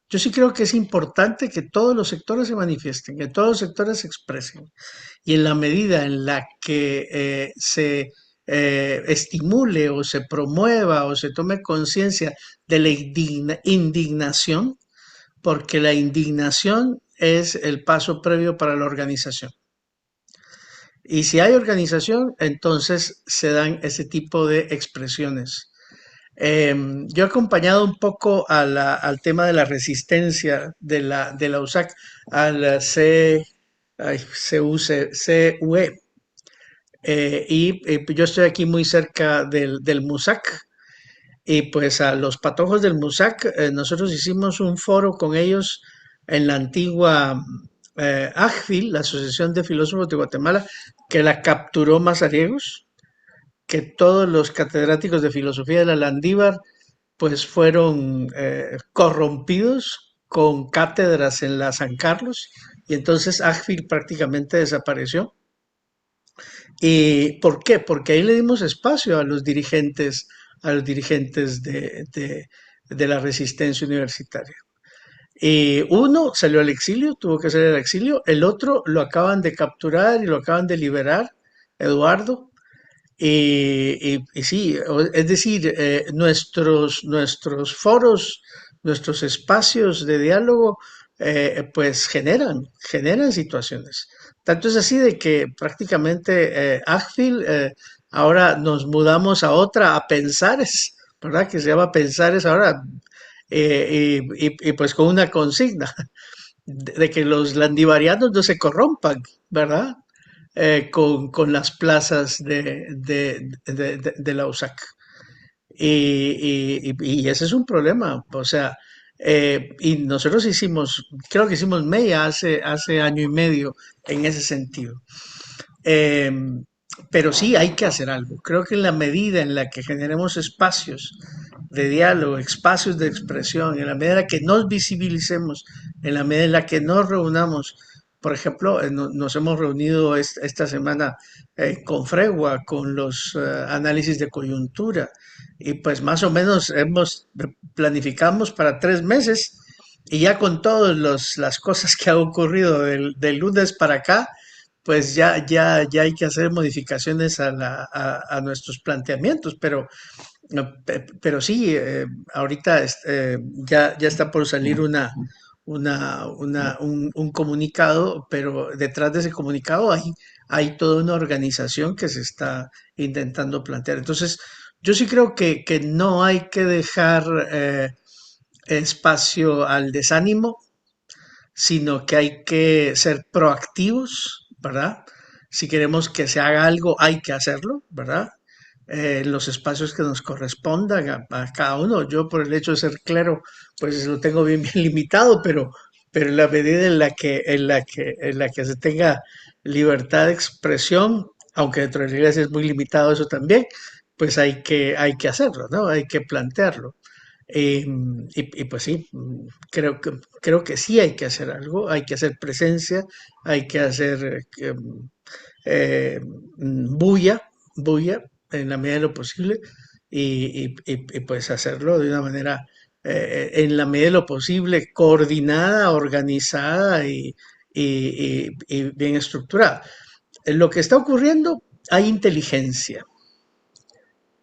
Yo sí creo que es importante que todos los sectores se manifiesten, que todos los sectores se expresen y en la medida en la que se estimule o se promueva o se tome conciencia de la indignación, porque la indignación es el paso previo para la organización. Y si hay organización, entonces se dan ese tipo de expresiones. Yo he acompañado un poco al tema de la resistencia de la USAC al CUE. Yo estoy aquí muy cerca del MUSAC y pues a los patojos del MUSAC nosotros hicimos un foro con ellos en la antigua AGFIL, la Asociación de Filósofos de Guatemala, que la capturó Mazariegos, que todos los catedráticos de filosofía de la Landívar pues fueron corrompidos con cátedras en la San Carlos y entonces AGFIL prácticamente desapareció. ¿Y por qué? Porque ahí le dimos espacio a los dirigentes de la resistencia universitaria. Y uno salió al exilio, tuvo que salir al exilio, el otro lo acaban de capturar y lo acaban de liberar, Eduardo. Y sí, es decir, nuestros foros, nuestros espacios de diálogo, pues generan situaciones. Tanto es así de que prácticamente AGFIL, ahora nos mudamos a otra, a Pensares, ¿verdad? Que se llama Pensares ahora, y pues con una consigna de que los landivarianos no se corrompan, ¿verdad? Con las plazas de la USAC. Y ese es un problema, o sea, y nosotros creo que hicimos media hace año y medio en ese sentido. Eh, pero sí hay que hacer algo. Creo que en la medida en la que generemos espacios de diálogo, espacios de expresión, en la medida en la que nos visibilicemos, en la medida en la que nos reunamos, por ejemplo, nos hemos reunido esta semana con Fregua, con los análisis de coyuntura, y pues más o menos planificamos para 3 meses, y ya con todas las cosas que han ocurrido del lunes para acá, pues ya hay que hacer modificaciones a nuestros planteamientos, pero sí, ahorita ya está por salir un comunicado, pero detrás de ese comunicado hay toda una organización que se está intentando plantear. Entonces, yo sí creo que no hay que dejar espacio al desánimo, sino que hay que ser proactivos, ¿verdad? Si queremos que se haga algo, hay que hacerlo, ¿verdad? Los espacios que nos correspondan a cada uno. Yo por el hecho de ser clero, pues lo tengo bien limitado, pero en la medida en la que se tenga libertad de expresión, aunque dentro de la iglesia es muy limitado eso también, pues hay que hacerlo, ¿no? Hay que plantearlo. Pues sí, creo que sí hay que hacer algo, hay que hacer presencia, hay que hacer bulla, bulla en la medida de lo posible pues hacerlo de una manera, en la medida de lo posible, coordinada, organizada y bien estructurada. En lo que está ocurriendo hay inteligencia,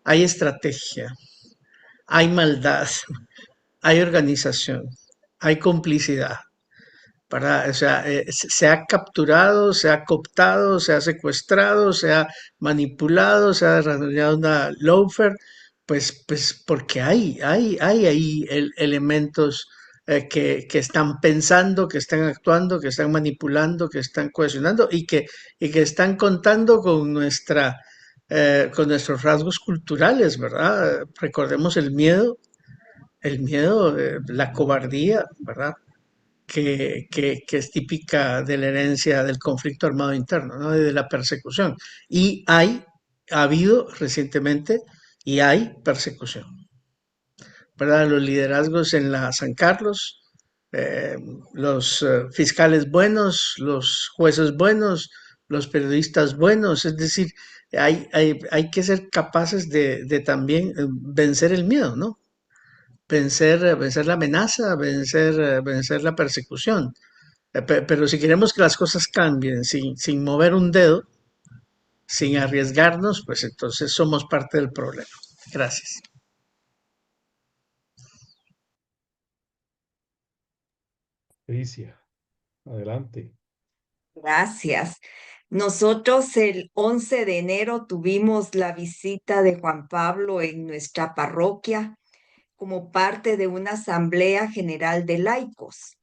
hay estrategia, hay maldad, hay organización, hay complicidad. O sea, se ha capturado, se ha cooptado, se ha secuestrado, se ha manipulado, se ha desarrollado una lawfare, pues porque hay ahí elementos que están pensando, que están actuando, que están manipulando, que están cohesionando y que están contando con nuestros rasgos culturales, ¿verdad? Recordemos el miedo, la cobardía, ¿verdad? Que es típica de la herencia del conflicto armado interno, ¿no? De la persecución. Y ha habido recientemente y hay persecución, ¿verdad? Los liderazgos en la San Carlos, eh, los fiscales buenos, los jueces buenos, los periodistas buenos, es decir, hay que ser capaces de también vencer el miedo, ¿no? Vencer la amenaza, vencer la persecución. Pero si queremos que las cosas cambien sin mover un dedo, sin arriesgarnos, pues entonces somos parte del problema. Gracias. Alicia, adelante. Gracias. Nosotros el 11 de enero tuvimos la visita de Juan Pablo en nuestra parroquia como parte de una asamblea general de laicos.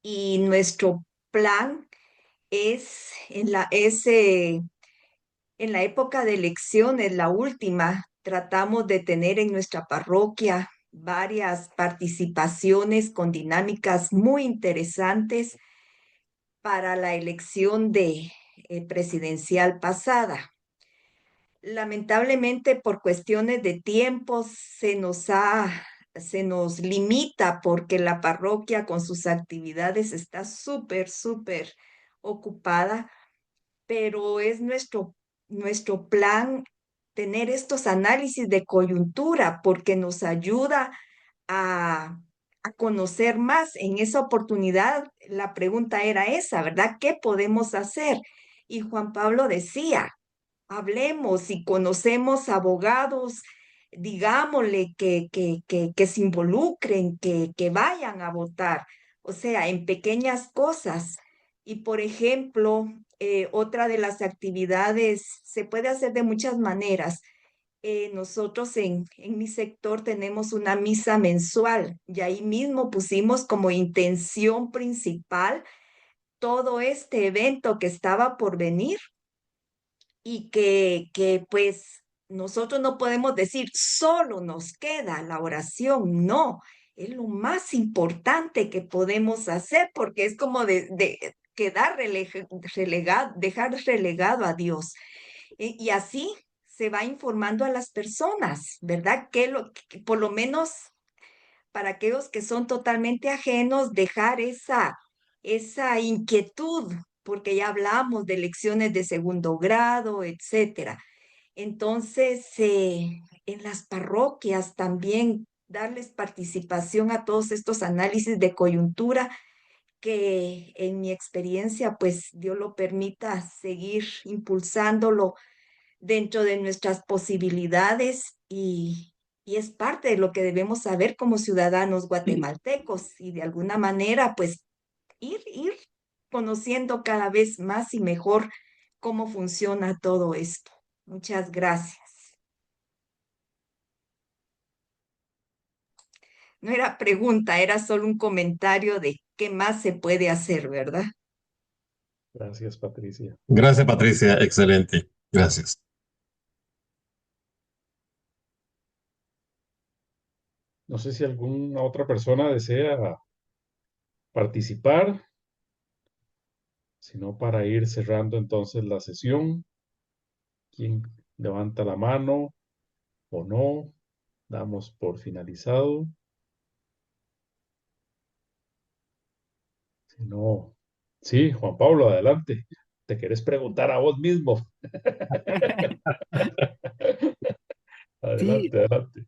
Y nuestro plan en la época de elecciones, la última, tratamos de tener en nuestra parroquia varias participaciones con dinámicas muy interesantes para la elección de presidencial pasada. Lamentablemente, por cuestiones de tiempo, se nos limita porque la parroquia con sus actividades está súper ocupada, pero es nuestro plan tener estos análisis de coyuntura porque nos ayuda a, a conocer más. En esa oportunidad, la pregunta era esa, ¿verdad? ¿Qué podemos hacer? Y Juan Pablo decía, hablemos y conocemos abogados, digámosle que se involucren, que vayan a votar, o sea, en pequeñas cosas. Y por ejemplo, otra de las actividades se puede hacer de muchas maneras. Nosotros en mi sector tenemos una misa mensual y ahí mismo pusimos como intención principal todo este evento que estaba por venir y que pues nosotros no podemos decir solo nos queda la oración, no, es lo más importante que podemos hacer porque es como de quedar relegado, dejar relegado a Dios. Y así se va informando a las personas, ¿verdad? Que por lo menos para aquellos que son totalmente ajenos, dejar esa inquietud, porque ya hablamos de lecciones de segundo grado, etcétera. Entonces, en las parroquias también darles participación a todos estos análisis de coyuntura que en mi experiencia, pues Dios lo permita seguir impulsándolo dentro de nuestras posibilidades y es parte de lo que debemos saber como ciudadanos guatemaltecos y de alguna manera, pues ir conociendo cada vez más y mejor cómo funciona todo esto. Muchas gracias. No era pregunta, era solo un comentario de qué más se puede hacer, ¿verdad? Gracias, Patricia. Gracias, Patricia. Excelente. Gracias. No sé si alguna otra persona desea participar, sino para ir cerrando entonces la sesión. ¿Quién levanta la mano o no? Damos por finalizado. Si no, sí, Juan Pablo, adelante. Te querés preguntar a vos mismo. Sí, Adelante, adelante.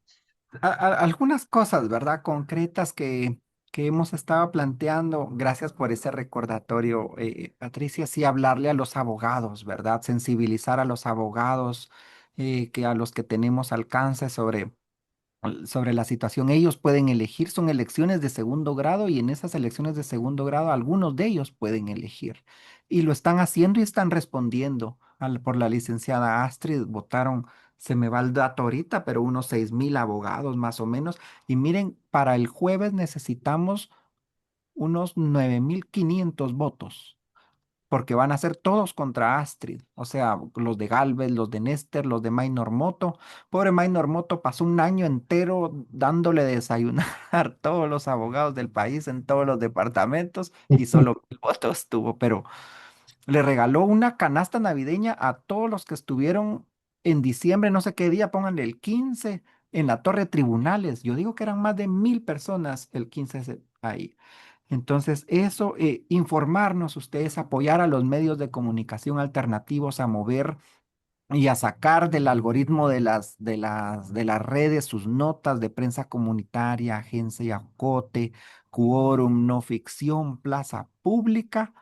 algunas cosas, ¿verdad? Concretas que hemos estado planteando. Gracias por ese recordatorio, Patricia. Sí, hablarle a los abogados, ¿verdad? Sensibilizar a los abogados, que a los que tenemos alcance sobre la situación. Ellos pueden elegir, son elecciones de segundo grado y en esas elecciones de segundo grado algunos de ellos pueden elegir. Y lo están haciendo y están respondiendo. Por la licenciada Astrid votaron, se me va el dato ahorita, pero unos 6,000 abogados más o menos. Y miren, para el jueves necesitamos unos 9,500 votos porque van a ser todos contra Astrid, o sea, los de Galvez, los de Nester, los de Maynor Moto. Pobre Maynor Moto pasó un año entero dándole de desayunar a todos los abogados del país en todos los departamentos y solo 1,000 votos tuvo, pero le regaló una canasta navideña a todos los que estuvieron en diciembre, no sé qué día, pónganle el 15 en la Torre Tribunales. Yo digo que eran más de 1,000 personas el 15 ahí. Entonces, eso, informarnos ustedes, apoyar a los medios de comunicación alternativos a mover y a sacar del algoritmo de las redes sus notas de prensa comunitaria, Agencia Yacote, Quórum, No Ficción, Plaza Pública,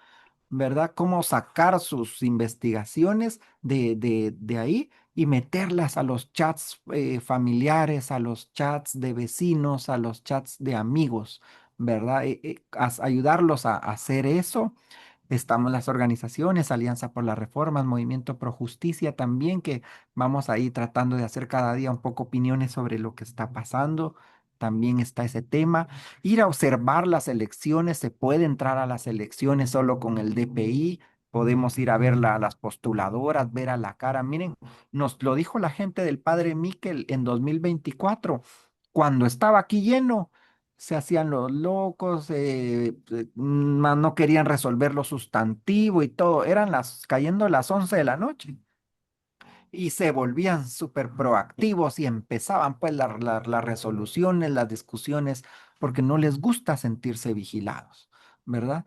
¿verdad? Cómo sacar sus investigaciones de ahí y meterlas a los chats familiares, a los chats de vecinos, a los chats de amigos, ¿verdad? Ayudarlos a hacer eso. Estamos las organizaciones, Alianza por las Reformas, Movimiento Pro Justicia también, que vamos ahí tratando de hacer cada día un poco opiniones sobre lo que está pasando. También está ese tema. Ir a observar las elecciones, se puede entrar a las elecciones solo con el DPI, podemos ir a ver las postuladoras, ver a la cara. Miren, nos lo dijo la gente del Padre Miquel en 2024, cuando estaba aquí lleno. se hacían los locos, no querían resolver lo sustantivo y todo. Eran cayendo las 11 de la noche y se volvían súper proactivos y empezaban pues las resoluciones, las discusiones, porque no les gusta sentirse vigilados, ¿verdad?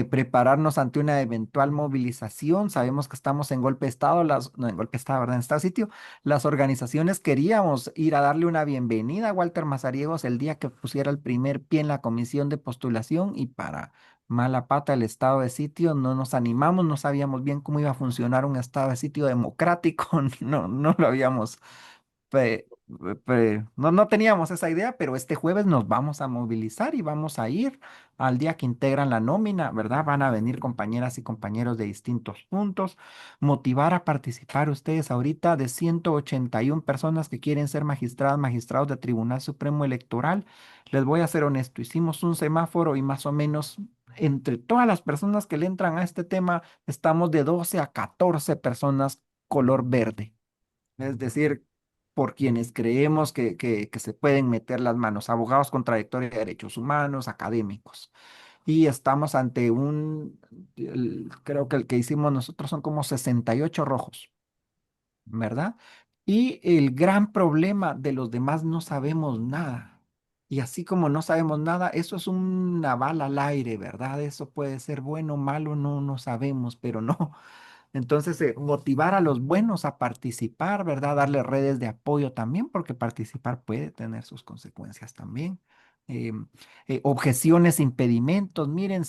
Prepararnos ante una eventual movilización. Sabemos que estamos en golpe de Estado, no en golpe de Estado, ¿verdad? En estado de sitio. Las organizaciones queríamos ir a darle una bienvenida a Walter Mazariegos el día que pusiera el primer pie en la comisión de postulación y para mala pata el estado de sitio, no nos animamos, no sabíamos bien cómo iba a funcionar un estado de sitio democrático, no lo habíamos no teníamos esa idea, pero este jueves nos vamos a movilizar y vamos a ir al día que integran la nómina, ¿verdad? Van a venir compañeras y compañeros de distintos puntos, motivar a participar ustedes ahorita de 181 personas que quieren ser magistradas, magistrados de Tribunal Supremo Electoral. Les voy a ser honesto, hicimos un semáforo y más o menos entre todas las personas que le entran a este tema, estamos de 12 a 14 personas color verde. Es decir, por quienes creemos que se pueden meter las manos, abogados contradictorios de derechos humanos, académicos. Y estamos ante creo que el que hicimos nosotros son como 68 rojos, ¿verdad? Y el gran problema de los demás no sabemos nada. Y así como no sabemos nada, eso es una bala al aire, ¿verdad? Eso puede ser bueno o malo, no sabemos, pero no. Entonces, motivar a los buenos a participar, ¿verdad? Darle redes de apoyo también, porque participar puede tener sus consecuencias también. Em, Objeciones, impedimentos, miren,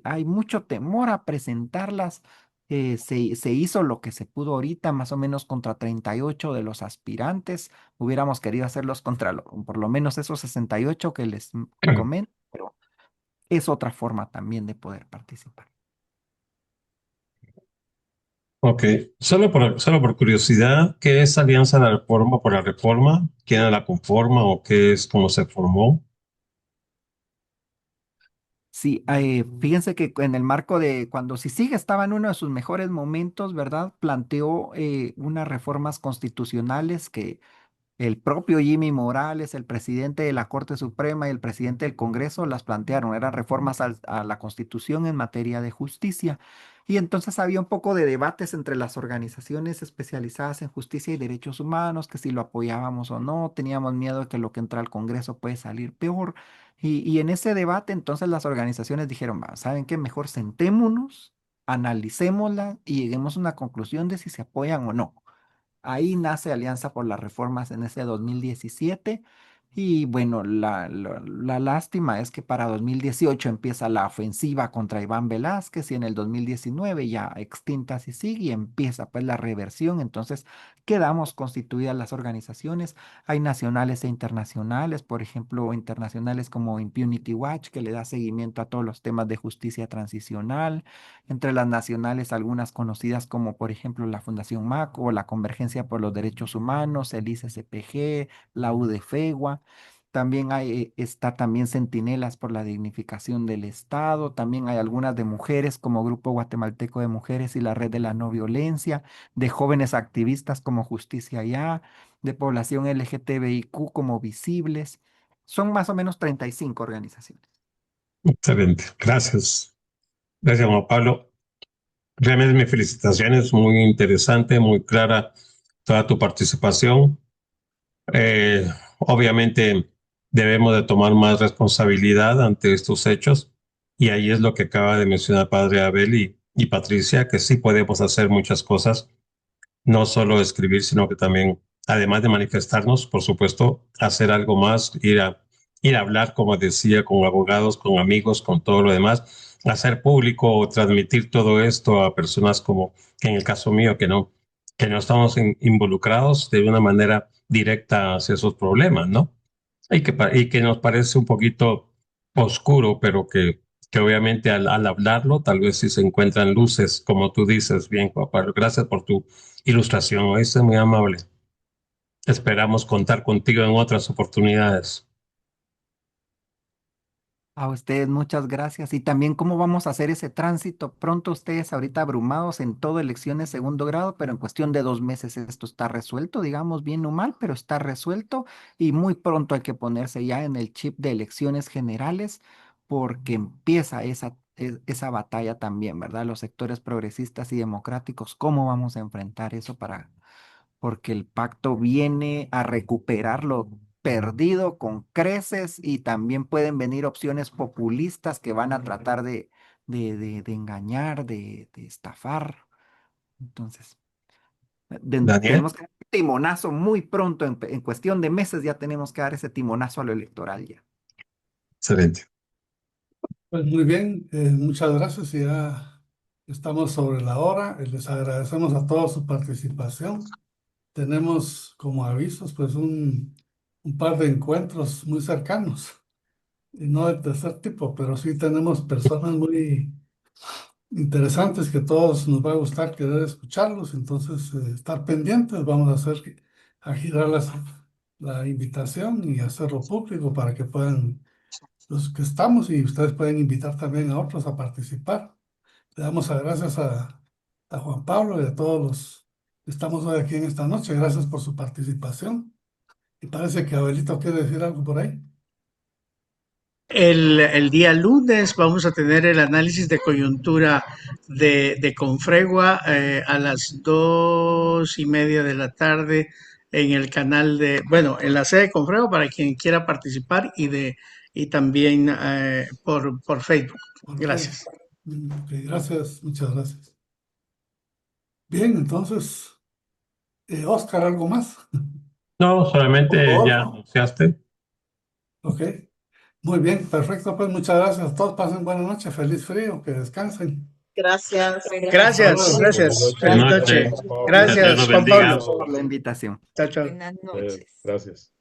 hay mucho temor a presentarlas. Se hizo lo que se pudo ahorita, más o menos contra 38 de los aspirantes. Hubiéramos querido hacerlos contra por lo menos esos 68 que les comento, pero es otra forma también de poder participar. Ok, solo por curiosidad, ¿qué es Alianza de la Reforma por la Reforma? ¿Quién la conforma o qué es, cómo se formó? Sí, fíjense que en el marco de cuando Sisig estaba en uno de sus mejores momentos, ¿verdad? Planteó unas reformas constitucionales que el propio Jimmy Morales, el presidente de la Corte Suprema y el presidente del Congreso las plantearon. Eran reformas a la Constitución en materia de justicia. Y entonces había un poco de debates entre las organizaciones especializadas en justicia y derechos humanos, que si lo apoyábamos o no, teníamos miedo de que lo que entra al Congreso puede salir peor. Y en ese debate entonces las organizaciones dijeron: "Va, ¿saben qué? Mejor sentémonos, analicémosla y lleguemos a una conclusión de si se apoyan o no". Ahí nace Alianza por las Reformas en ese 2017. Y bueno, la lástima es que para 2018 empieza la ofensiva contra Iván Velázquez y en el 2019 ya extinta sí sigue y empieza pues la reversión. Entonces quedamos constituidas las organizaciones. Hay nacionales e internacionales, por ejemplo, internacionales como Impunity Watch, que le da seguimiento a todos los temas de justicia transicional. Entre las nacionales, algunas conocidas como por ejemplo la Fundación MACO o la Convergencia por los Derechos Humanos, el ICCPG, la UDFEGUA. También está también Centinelas por la Dignificación del Estado. También hay algunas de mujeres como Grupo Guatemalteco de Mujeres y la Red de la No Violencia, de jóvenes activistas como Justicia Ya, de población LGTBIQ como Visibles. Son más o menos 35 organizaciones. Excelente, gracias. Gracias, Juan Pablo. Realmente mis felicitaciones, muy interesante, muy clara toda tu participación. Obviamente debemos de tomar más responsabilidad ante estos hechos y ahí es lo que acaba de mencionar Padre Abel y Patricia, que sí podemos hacer muchas cosas, no solo escribir, sino que también, además de manifestarnos, por supuesto, hacer algo más, ir a hablar, como decía, con abogados, con amigos, con todo lo demás, hacer público o transmitir todo esto a personas como, que en el caso mío, que no estamos involucrados de una manera directa hacia esos problemas, ¿no? Y que nos parece un poquito oscuro, pero que obviamente al hablarlo, tal vez sí se encuentran luces, como tú dices, bien, Juan Pablo. Gracias por tu ilustración, es muy amable. Esperamos contar contigo en otras oportunidades. A ustedes muchas gracias. Y también cómo vamos a hacer ese tránsito. Pronto ustedes ahorita abrumados en todo elecciones segundo grado, pero en cuestión de 2 meses esto está resuelto, digamos bien o mal, pero está resuelto y muy pronto hay que ponerse ya en el chip de elecciones generales porque empieza esa batalla también, ¿verdad? Los sectores progresistas y democráticos, ¿cómo vamos a enfrentar eso porque el pacto viene a recuperar lo perdido con creces y también pueden venir opciones populistas que van a tratar de engañar, de estafar. Entonces, Daniel, tenemos que dar un timonazo muy pronto, en cuestión de meses ya tenemos que dar ese timonazo a lo electoral ya. excelente. Pues muy bien, muchas gracias. Y ya estamos sobre la hora. Les agradecemos a todos su participación. Tenemos como avisos pues un par de encuentros muy cercanos, y no de tercer tipo, pero sí tenemos personas muy interesantes que todos nos va a gustar querer escucharlos. Entonces, estar pendientes, vamos a a girar la invitación y hacerlo público para que puedan, los que estamos, y ustedes pueden invitar también a otros a participar. Le damos las gracias a Juan Pablo y a todos los que estamos hoy aquí en esta noche. Gracias por su participación. Y parece que Abelito quiere decir algo por ahí. El día lunes vamos a tener el análisis de coyuntura de Confregua a las 2:30 de la tarde en el canal bueno, en la sede de Confregua para quien quiera participar y también por Facebook. Ok. Gracias. Ok, gracias, muchas gracias. Bien, entonces, Oscar, ¿algo más? No, Por solamente ya favor. anunciaste. Ok, muy bien, perfecto. Pues muchas gracias a todos. Pasen buena noche, feliz frío, que descansen. Gracias. Hasta Gracias, luego. Buenas gracias. noches. Feliz Buenas noche. Gracias, noches. Juan Pablo. Que Dios Gracias, los Juan bendiga. Pablo. Por la invitación. Chao, chao. Buenas noches. Gracias.